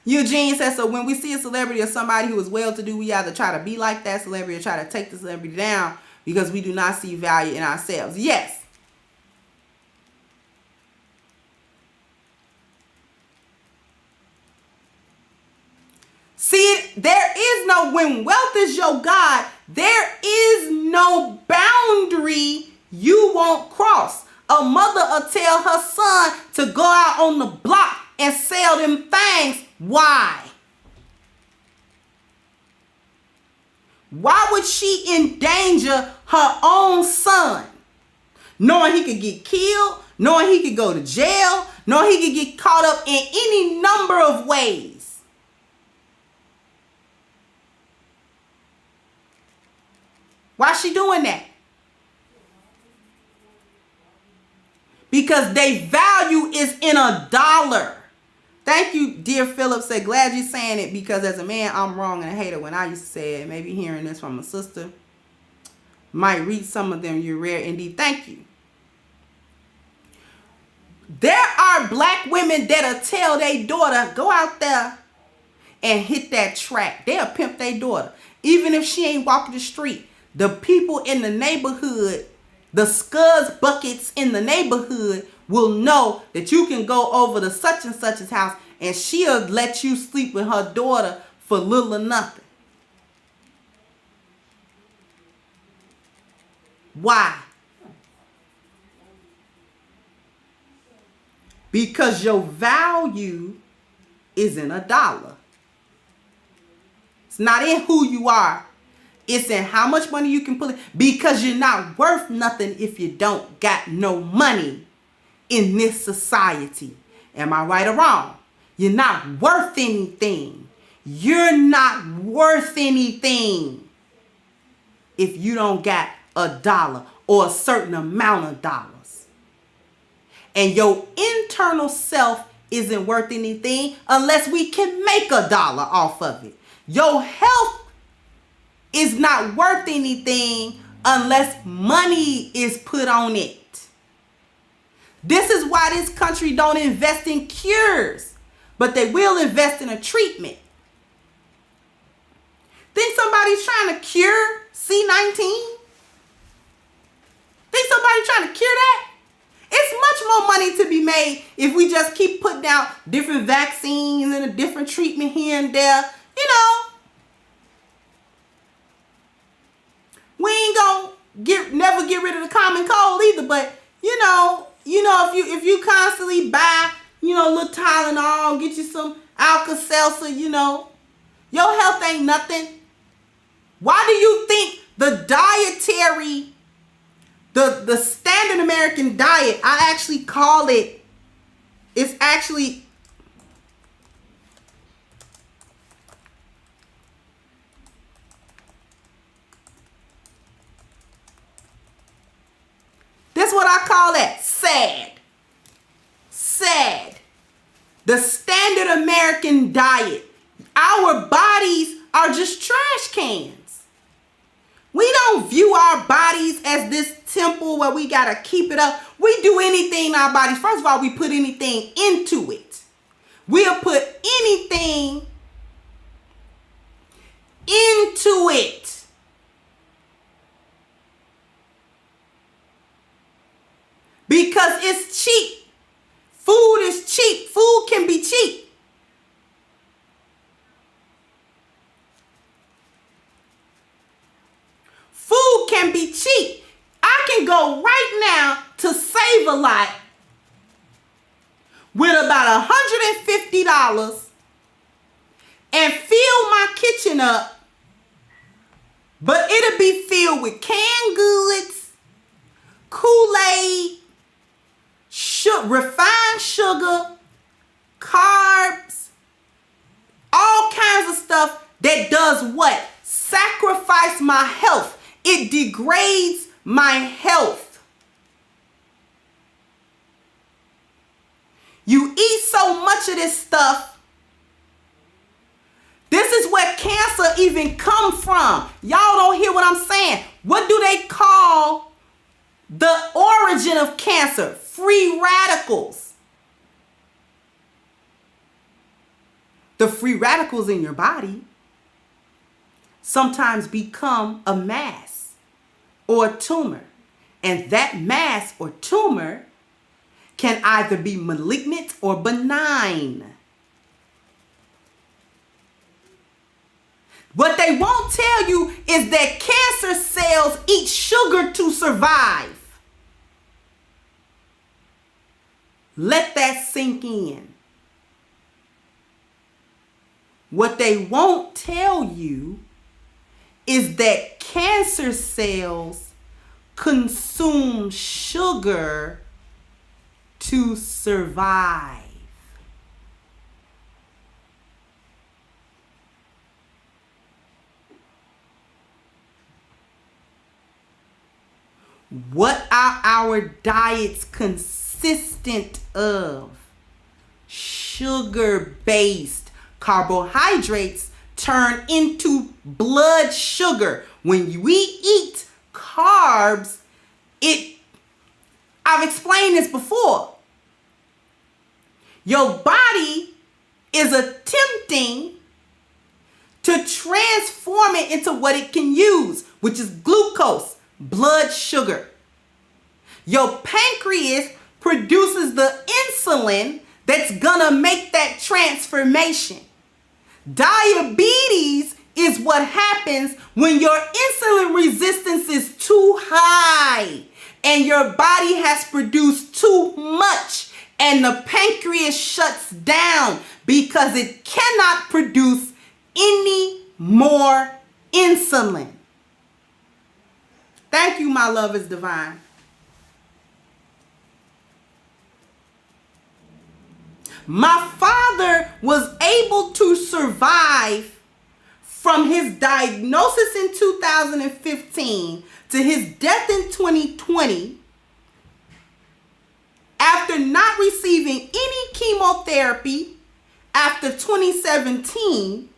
Eugene says, so when we see a celebrity or somebody who is well-to-do, we either try to be like that celebrity or try to take the celebrity down because we do not see value in ourselves. Yes. See, there is no, when wealth is your God, there is no boundary you won't cross. A mother will tell her son to go out on the block and sell them things. Why? Why would she endanger her own son? Knowing he could get killed, knowing he could go to jail, knowing he could get caught up in any number of ways. Why is she doing that? Because their value is in $1. Thank you, dear Philip. Said, glad you're saying it because as a man, I'm wrong and a hater when I used to say it. Maybe hearing this from a sister might read some of them. You're rare indeed. Thank you. There are black women that'll tell their daughter, go out there and hit that track. They'll pimp their daughter. Even if she ain't walking the street. The people in the neighborhood, the scuds buckets in the neighborhood will know that you can go over to such and such's house and she'll let you sleep with her daughter for little or nothing. Why? Because your value is in $1. It's not in who you are. It's in how much money you can pull in. Because you're not worth nothing if you don't got no money in this society. Am I right or wrong? You're not worth anything. You're not worth anything if you don't got $1 or a certain amount of dollars. And your internal self isn't worth anything unless we can make $1 off of it. Your health is not worth anything unless money is put on it. This is why this country don't invest in cures, but they will invest in a treatment. Think somebody's trying to cure C-19? Think somebody's trying to cure that? It's much more money to be made if we just keep putting out different vaccines and a different treatment here and there. We ain't gonna never get rid of the common cold either, but if you constantly buy, little Tylenol, get you some Alka-Seltzer, your health ain't nothing. Why do you think the dietary, the standard American diet, I actually call it, it's actually, that's what I call that, sad. Sad. The standard American diet. Our bodies are just trash cans. We don't view our bodies as this temple where we got to keep it up. We do anything in our bodies. First of all, we put anything into it. We'll put anything into it. Because it's cheap. Food is cheap. Food can be cheap. Food can be cheap. I can go right now to Save a Lot with about $150 and fill my kitchen up, but it'll be filled with canned goods, Kool-Aid, refined sugar, carbs, all kinds of stuff that does what? Sacrifice my health. It degrades my health. You eat so much of this stuff. This is where cancer even come from. Y'all don't hear what I'm saying. What do they call the origin of cancer? Free radicals. The free radicals in your body sometimes become a mass or a tumor. And that mass or tumor can either be malignant or benign. What they won't tell you is that cancer cells eat sugar to survive. Let that sink in. What they won't tell you is that cancer cells consume sugar to survive. What are our diets consistent of? Sugar-based. Carbohydrates turn into blood sugar. When we eat carbs, I've explained this before. Your body is attempting to transform it into what it can use, which is glucose, blood sugar. Your pancreas produces the insulin that's gonna make that transformation. Diabetes is what happens when your insulin resistance is too high and your body has produced too much and the pancreas shuts down because it cannot produce any more insulin. Thank you, my love is divine. My father was able to survive from his diagnosis in 2015 to his death in 2020 after not receiving any chemotherapy after 2017,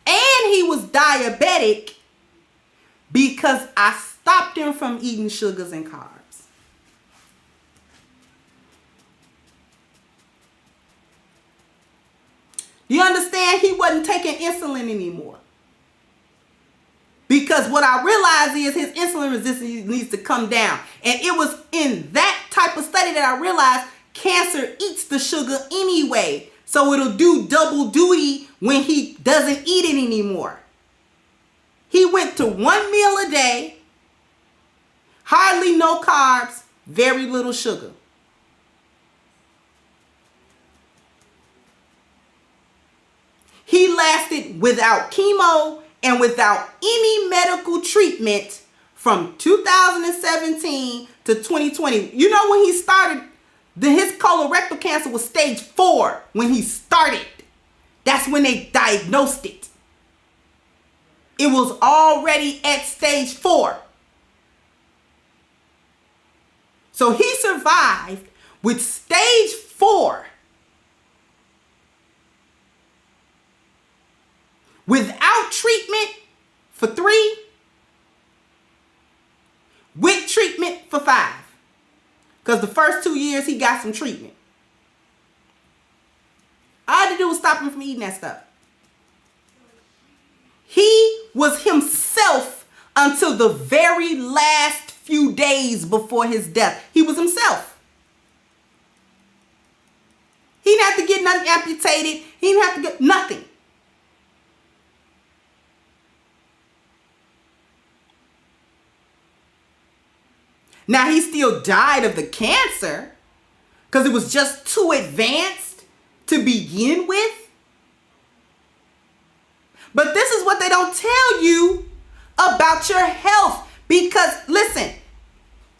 and he was diabetic because I stopped him from eating sugars and carbs. You understand? He wasn't taking insulin anymore. Because what I realized is his insulin resistance needs to come down. And it was in that type of study that I realized cancer eats the sugar anyway. So it'll do double duty when he doesn't eat it anymore. He went to 1 meal a day, hardly no carbs, very little sugar. He lasted without chemo and without any medical treatment from 2017 to 2020. You know when he started, his colorectal cancer was stage 4 when he started. That's when they diagnosed it. It was already at stage 4. So he survived with stage 4 without treatment for 3, with treatment for 5. Because the first 2 years he got some treatment. All I had to do was stop him from eating that stuff. He was himself until the very last few days before his death. He was himself. He didn't have to get nothing amputated. He didn't have to get nothing. Now, he still died of the cancer because it was just too advanced to begin with. But this is what they don't tell you about your health. Because, listen,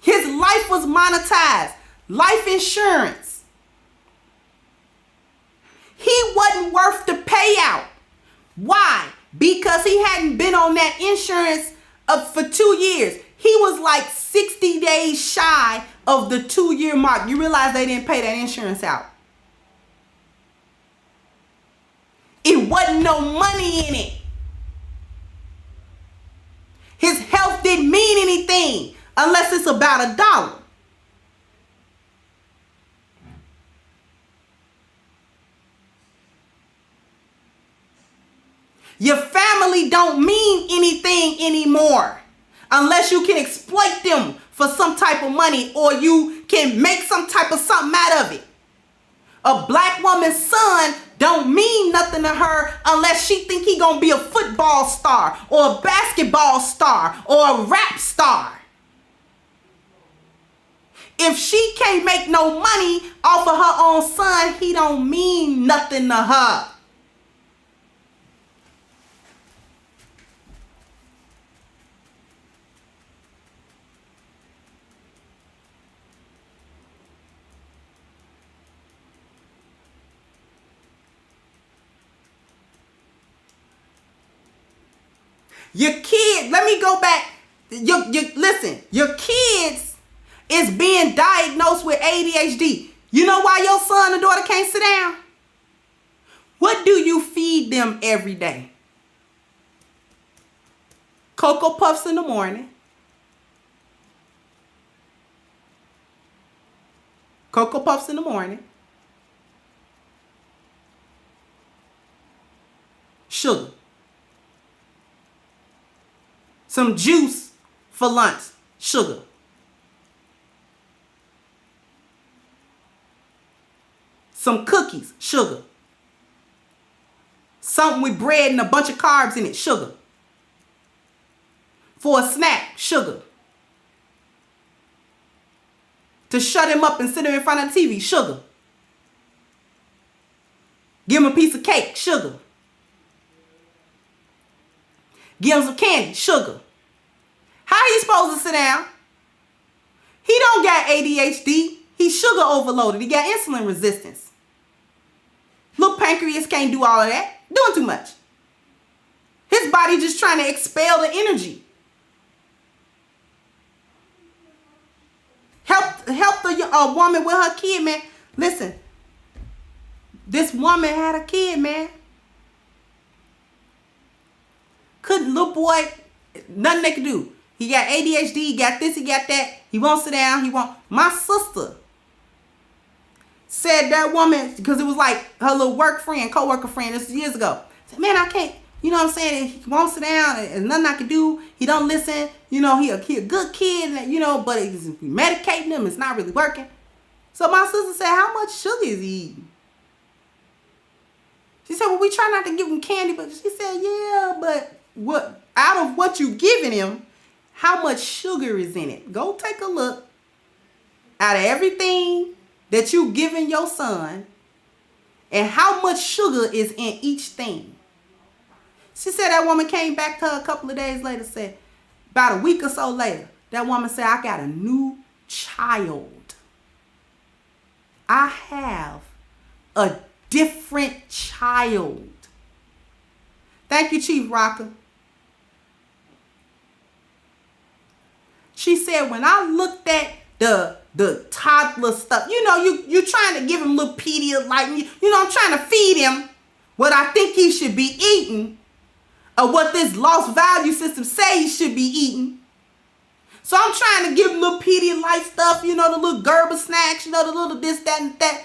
his life was monetized. Life insurance. He wasn't worth the payout. Why? Because he hadn't been on that insurance for 2 years. He was like 60 days shy of the 2-year mark. You realize they didn't pay that insurance out. It wasn't no money in it. His health didn't mean anything unless it's about $1. Your family don't mean anything anymore unless you can exploit them for some type of money or you can make some type of something out of it. A black woman's son don't mean nothing to her unless she think he gonna be a football star or a basketball star or a rap star. If she can't make no money off of her own son, he don't mean nothing to her. Your kid, let me go back. Listen, your kids is being diagnosed with ADHD. You know why your son or daughter can't sit down? What do you feed them every day? Cocoa Puffs in the morning. Cocoa Puffs in the morning. Sugar. Some juice for lunch. Sugar. Some cookies. Sugar. Something with bread and a bunch of carbs in it. Sugar. For a snack. Sugar. To shut him up and sit him in front of the TV. Sugar. Give him a piece of cake. Sugar. Give him some candy. Sugar. How he supposed to sit down? He don't got ADHD. He's sugar overloaded. He got insulin resistance. Little pancreas can't do all of that. Doing too much. His body just trying to expel the energy. Help the woman with her kid, man. Listen. This woman had a kid, man. Couldn't, little boy, nothing they could do. He got ADHD, he got this, he got that. He won't sit down, he won't. My sister said that woman, because it was like her little work friend, co-worker friend, this was years ago. Said, man, I can't, you know what I'm saying? He won't sit down, and nothing I can do. He don't listen. You know, he a good kid, you know, but he's medicating him. It's not really working. So my sister said, how much sugar is he eating? She said, well, we try not to give him candy, but she said, yeah, but what out of what you giving him, how much sugar is in it? Go take a look. Out of everything that you giving your son, and how much sugar is in each thing. She said that woman came back to her a couple of days later, said, about a week or so later, that woman said, I got a new child. I have a different child. Thank you, Chief Rocker. She said, when I looked at the toddler stuff, you trying to give him little Pedialyte, I'm trying to feed him what I think he should be eating, or what this lost value system say he should be eating. So I'm trying to give him little Pedialyte stuff, the little Gerber snacks, the little this, that, and that.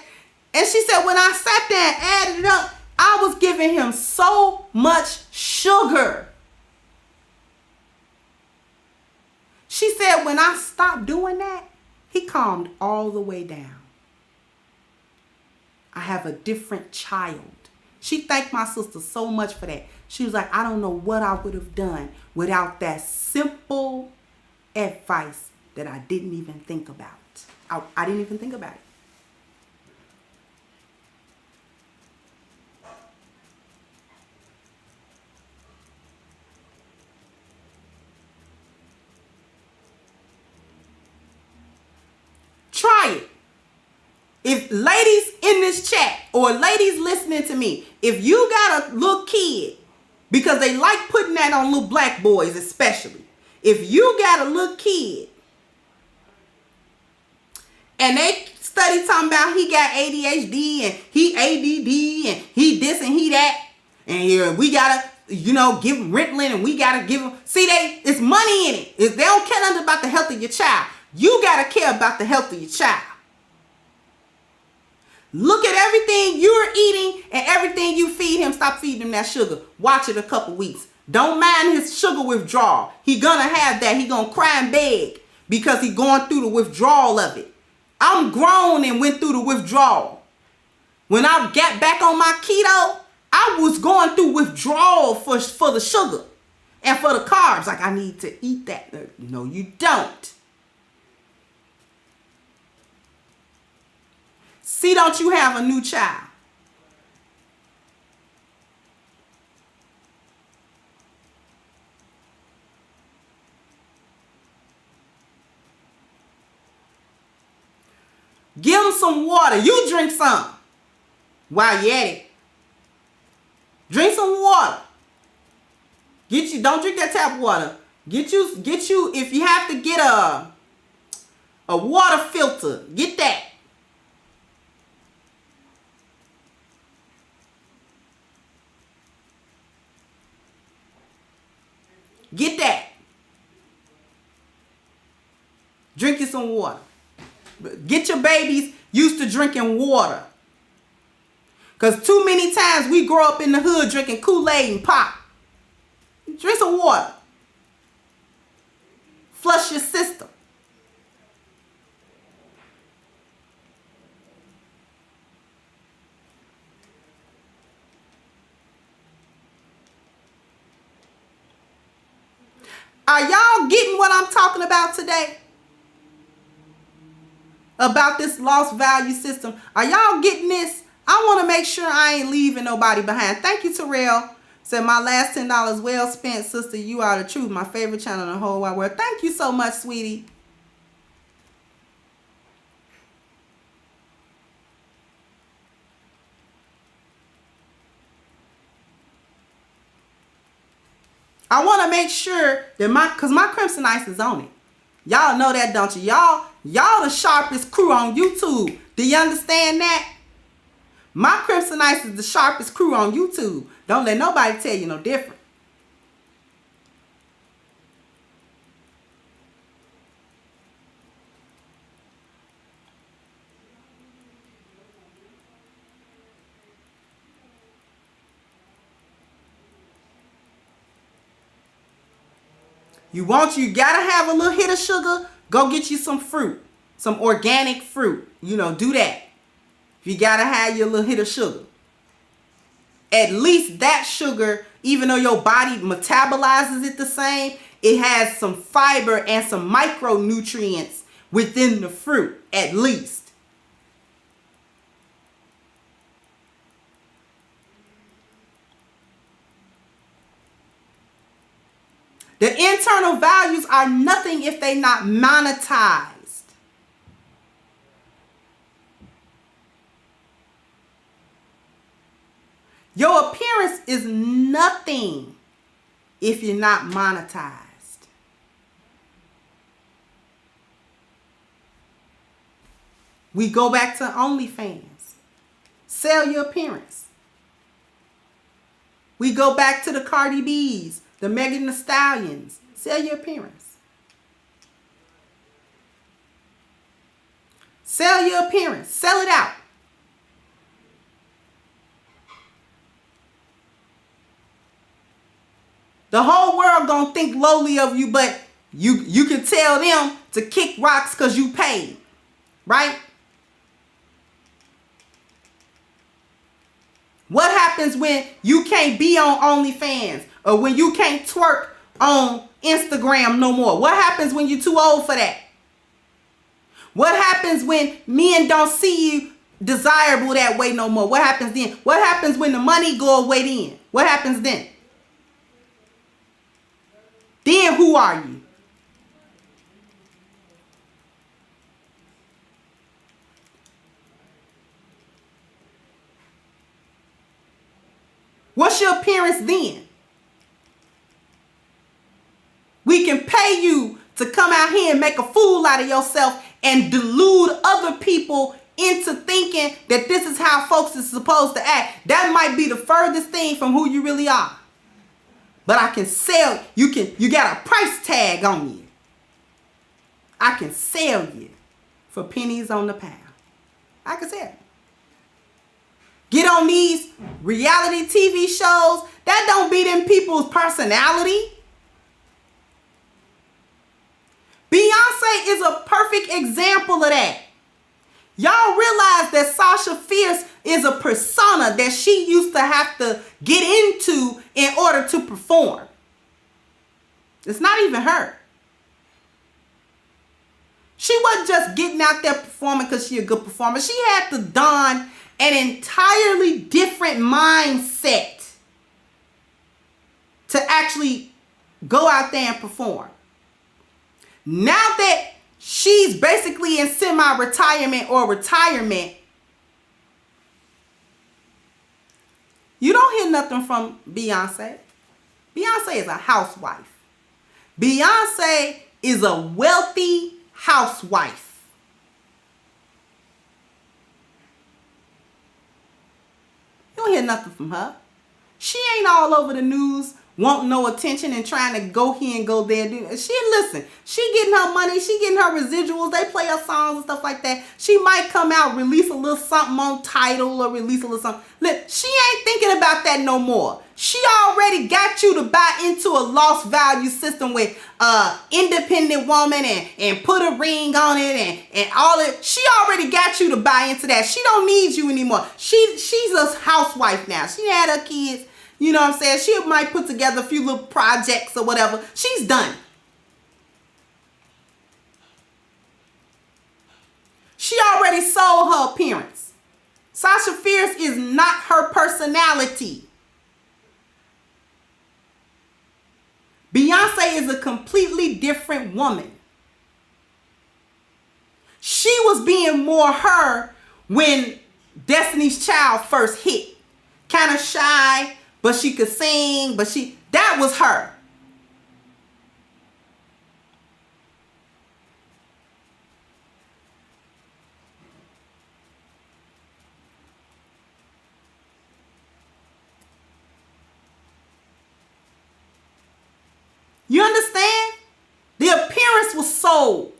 And she said, when I sat there and added it up, I was giving him so much sugar. She said, when I stopped doing that, he calmed all the way down. I have a different child. She thanked my sister so much for that. She was like, I don't know what I would have done without that simple advice that I didn't even think about. I didn't even think about it. Try it. If ladies in this chat or ladies listening to me, if you got a little kid, because they like putting that on little black boys especially. If you got a little kid and they study talking about he got ADHD and he ADD and he this and he that, and we gotta, give him Ritalin and we gotta give him, it's money in it. If they don't care nothing about the health of your child, you gotta care about the health of your child. Look at everything you're eating and everything you feed him. Stop feeding him that sugar. Watch it a couple weeks. Don't mind his sugar withdrawal. He gonna have that. He gonna cry and beg because he going through the withdrawal of it. I'm grown and went through the withdrawal. When I got back on my keto, I was going through withdrawal for the sugar and for the carbs. Like, I need to eat that. No, you don't. See, don't you have a new child? Give him some water. You drink some while you're at it. Drink some water. Don't drink that tap water. Get you, if you have to get a water filter, get that. Get that. Drink you some water. Get your babies used to drinking water. Because too many times we grow up in the hood drinking Kool-Aid and pop. Drink some water. Flush your system. Are y'all getting what I'm talking about today? About this lost value system. Are y'all getting this? I want to make sure I ain't leaving nobody behind. Thank you, Terrell. Said, my last $10 well spent, sister. You are the truth. My favorite channel in the whole wide world. Thank you so much, sweetie. I want to make sure that because my Crimson Ice is on it. Y'all know that, don't you? Y'all the sharpest crew on YouTube. Do you understand that? My Crimson Ice is the sharpest crew on YouTube. Don't let nobody tell you no different. You gotta have a little hit of sugar, go get you some fruit, some organic fruit. Do that. You gotta have your little hit of sugar. At least that sugar, even though your body metabolizes it the same, it has some fiber and some micronutrients within the fruit, at least. The internal values are nothing if they're not monetized. Your appearance is nothing if you're not monetized. We go back to OnlyFans. Sell your appearance. We go back to the Cardi B's, the Megan Thee Stallions. Sell your appearance. Sell your appearance. Sell it out. The whole world gonna think lowly of you, but you can tell them to kick rocks because you paid. Right? What happens when you can't be on OnlyFans or when you can't twerk on Instagram no more? What happens when you're too old for that? What happens when men don't see you desirable that way no more? What happens then? What happens when the money go away then? What happens then? Then who are you? What's your appearance then? We can pay you to come out here and make a fool out of yourself and delude other people into thinking that this is how folks is supposed to act. That might be the furthest thing from who you really are. But I can sell you. You got a price tag on you. I can sell you for pennies on the pound. I can sell you. Get on these reality TV shows. That don't be them people's personality. Beyonce is a perfect example of that. Y'all realize that Sasha Fierce is a persona that she used to have to get into in order to perform. It's not even her. She wasn't just getting out there performing because she's a good performer. She had to don an entirely different mindset to actually go out there and perform. Now that she's basically in semi-retirement or retirement, you don't hear nothing from Beyonce. Beyonce is a housewife. Beyonce is a wealthy housewife. You don't hear nothing from her. She ain't all over the news wanting no attention and trying to go here and go there. Listen, she getting her money. She getting her residuals. They play her songs and stuff like that. She might come out, release a little something on Tidal or release a little something. Look, she ain't thinking about that no more. She already got you to buy into a lost value system with independent woman and put a ring on it and all it. She already got you to buy into that. She don't need you anymore. She's a housewife now. She had her kids. You know what I'm saying? She might put together a few little projects or whatever. She's done. She already sold her appearance. Sasha Fierce is not her personality. Beyonce is a completely different woman. She was being more her when Destiny's Child first hit. Kind of shy, but she could sing, that was her. You understand? The appearance was sold.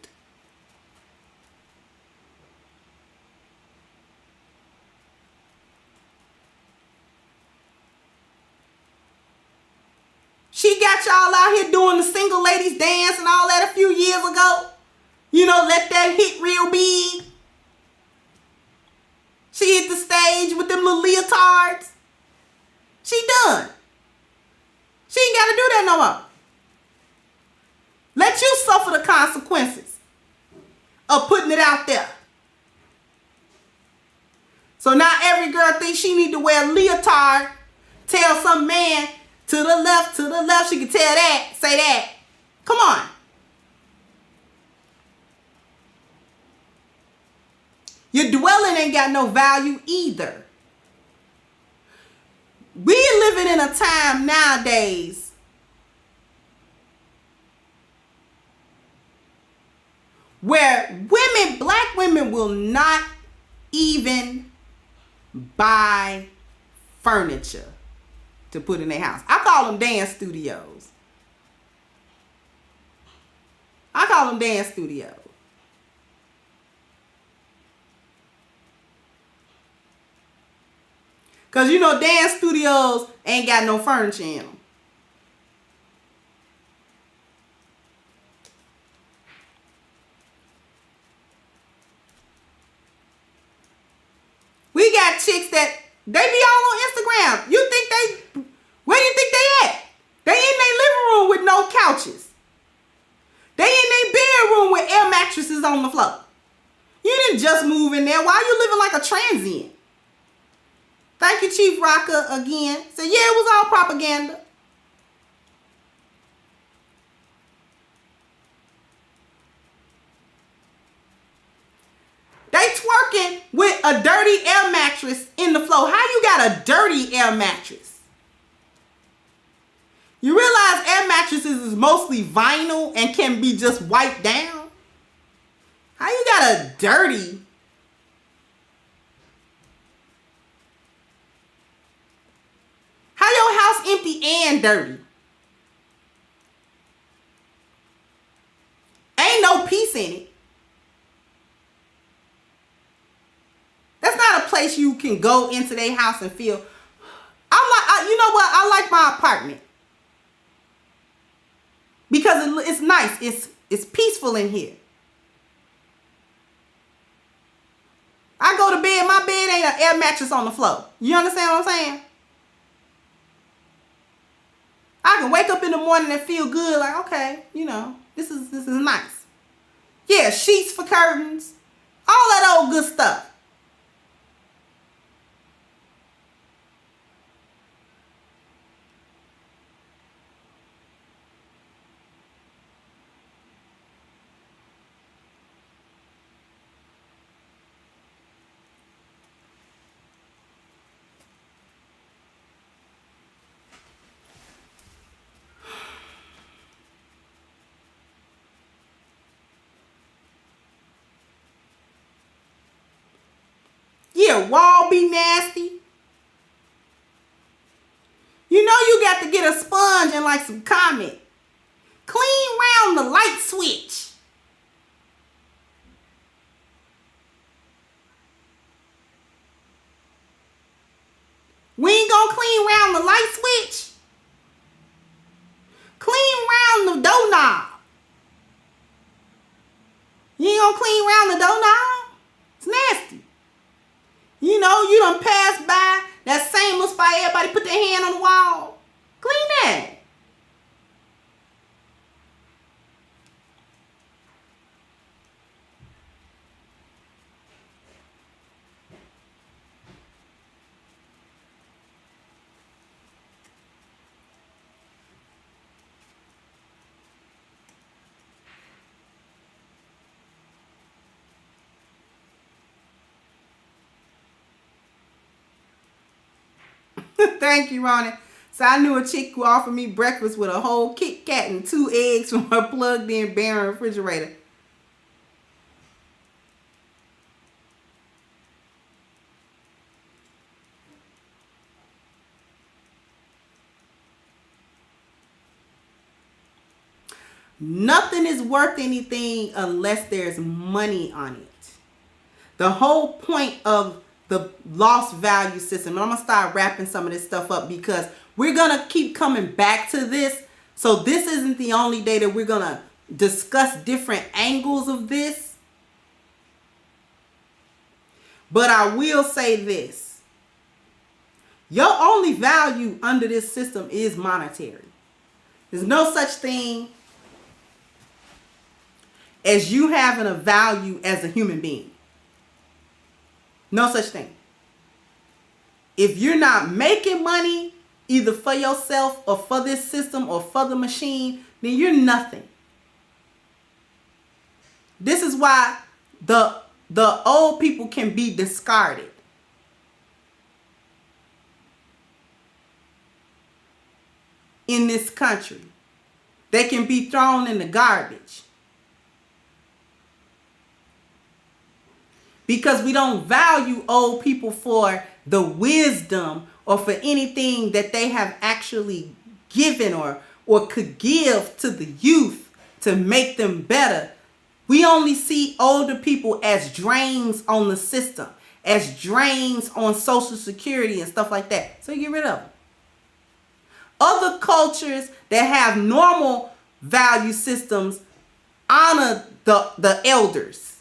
She got y'all out here doing the single ladies dance and all that a few years ago. You know, let that hit real big. She hit the stage with them little leotards. She done. She ain't got to do that no more. Let you suffer the consequences of putting it out there. So now every girl thinks she need to wear a leotard, tell some man To the left, to the left. She can tell that, say that. Come on. Your dwelling ain't got no value either. We living in a time nowadays where women, black women, will not even buy furniture to put in their house. I call them dance studios. I call them dance studios. Because you know dance studios ain't got no furniture in them. We got chicks that they be all on Instagram. You think they, where do you think they at? They in their living room with no couches. They in their bedroom with air mattresses on the floor. You didn't just move in there. Why you living like a transient? Thank you, Chief Rocker, again. So yeah, it was all propaganda. They twerking with a dirty air mattress in the floor. How you got a dirty air mattress? You realize air mattresses is mostly vinyl and can be just wiped down? How you got a dirty? How your house empty and dirty? Ain't no peace in it. That's not a place you can go into their house and feel. You know what? I like my apartment because it's nice. It's peaceful in here. I go to bed. My bed ain't an air mattress on the floor. You understand what I'm saying? I can wake up in the morning and feel good. Like, okay, you know, this is nice. Yeah, sheets for curtains, all that old good stuff. Yeah, wall be nasty. You know you got to get a sponge and like some comment. Clean round the light switch. We ain't gonna clean round the light switch. Clean round the doorknob. You ain't gonna clean round the doorknob? It's nasty. You know, you done pass by that same little spot everybody put their hand on the wall. Clean that. Thank you, Ronnie. So I knew a chick who offered me breakfast with a whole Kit Kat and 2 eggs from her plugged-in Barron refrigerator. Nothing is worth anything unless there's money on it. The whole point of the lost value system. And I'm going to start wrapping some of this stuff up because we're going to keep coming back to this. So this isn't the only day that we're going to discuss different angles of this. But I will say this. Your only value under this system is monetary. There's no such thing as you having a value as a human being. No such thing. If you're not making money, either for yourself or for this system or for the machine, then you're nothing. This is why the old people can be discarded. In this country. They can be thrown in the garbage. Because we don't value old people for the wisdom or for anything that they have actually given or could give to the youth to make them better. We only see older people as drains on the system, as drains on Social Security and stuff like that. So you get rid of them. Other cultures that have normal value systems honor the elders.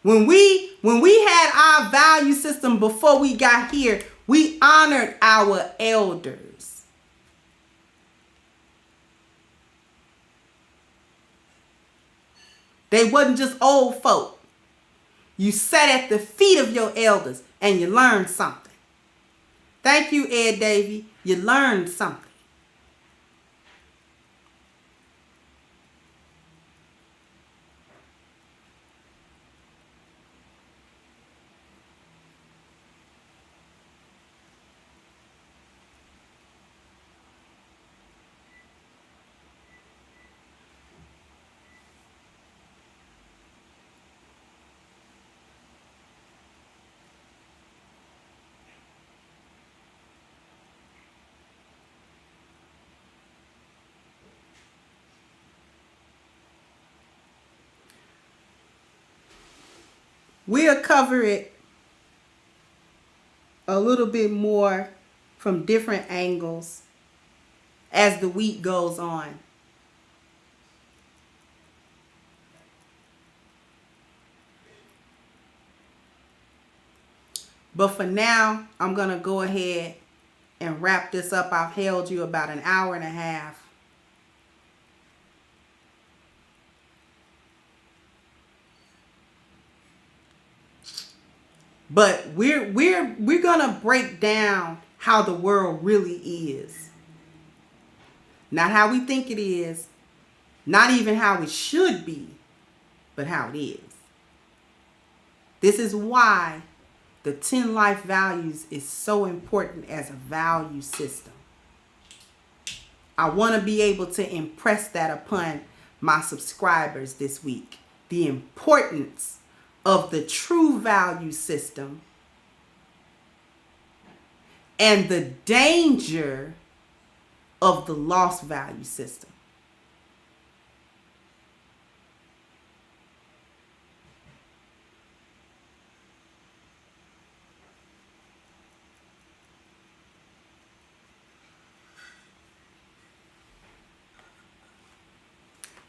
When we had our value system before we got here, we honored our elders. They wasn't just old folk. You sat at the feet of your elders and you learned something. Thank you, Ed Davey. You learned something. We'll cover it a little bit more from different angles as the week goes on. But for now, I'm going to go ahead and wrap this up. I've held you about an hour and a half. But we're gonna break down how the world really is. Not how we think it is, not even how it should be, but how it is. This is why the 10 life values is so important as a value system. I want to be able to impress that upon my subscribers this week. The importance of the true value system and the danger of the lost value system.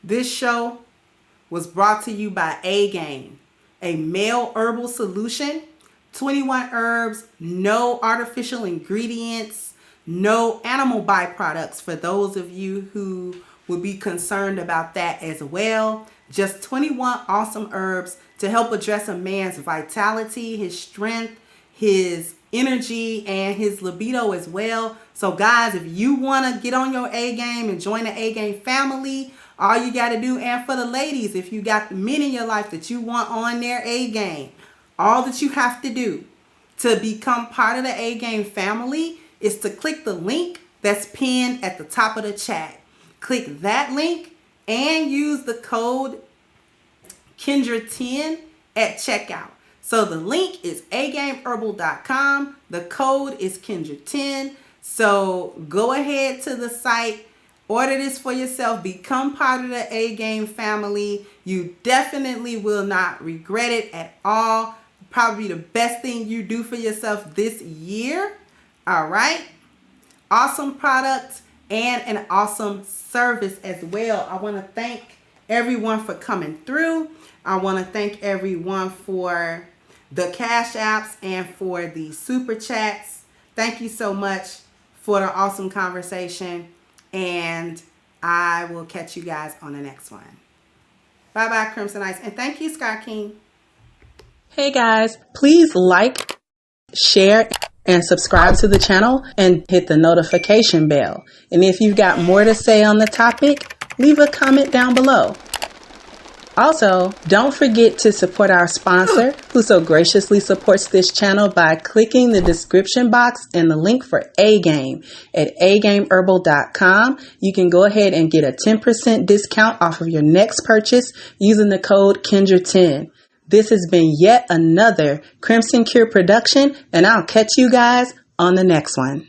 This show was brought to you by A-Game, a male herbal solution, 21 herbs, no artificial ingredients, no animal byproducts for those of you who would be concerned about that as well. Just 21 awesome herbs to help address a man's vitality, his strength, his energy, and his libido as well. So guys, if you want to get on your A game and join the A game family, all you got to do, and for the ladies, if you got the men in your life that you want on their A game, all that you have to do to become part of the A game family is to click the link that's pinned at the top of the chat. Click that link and use the code Kendra10 at checkout. So the link is agameherbal.com. The code is Kendra10. So go ahead to the site, order this for yourself, become part of the A Game family. You definitely will not regret it at all. Probably the best thing you do for yourself this year. All right. Awesome product and an awesome service as well. I want to thank everyone for coming through. I want to thank everyone for the cash apps and for the super chats. Thank you so much for the awesome conversation. And I will catch you guys on the next one. Bye-bye, Crimsonites. And thank you, Sky King. Hey guys, please like, share, and subscribe to the channel and hit the notification bell. And if you've got more to say on the topic, leave a comment down below. Also, don't forget to support our sponsor, who so graciously supports this channel by clicking the description box and the link for A-Game at agameherbal.com. You can go ahead and get a 10% discount off of your next purchase using the code Kendra10. This has been yet another Crimson Cure production, and I'll catch you guys on the next one.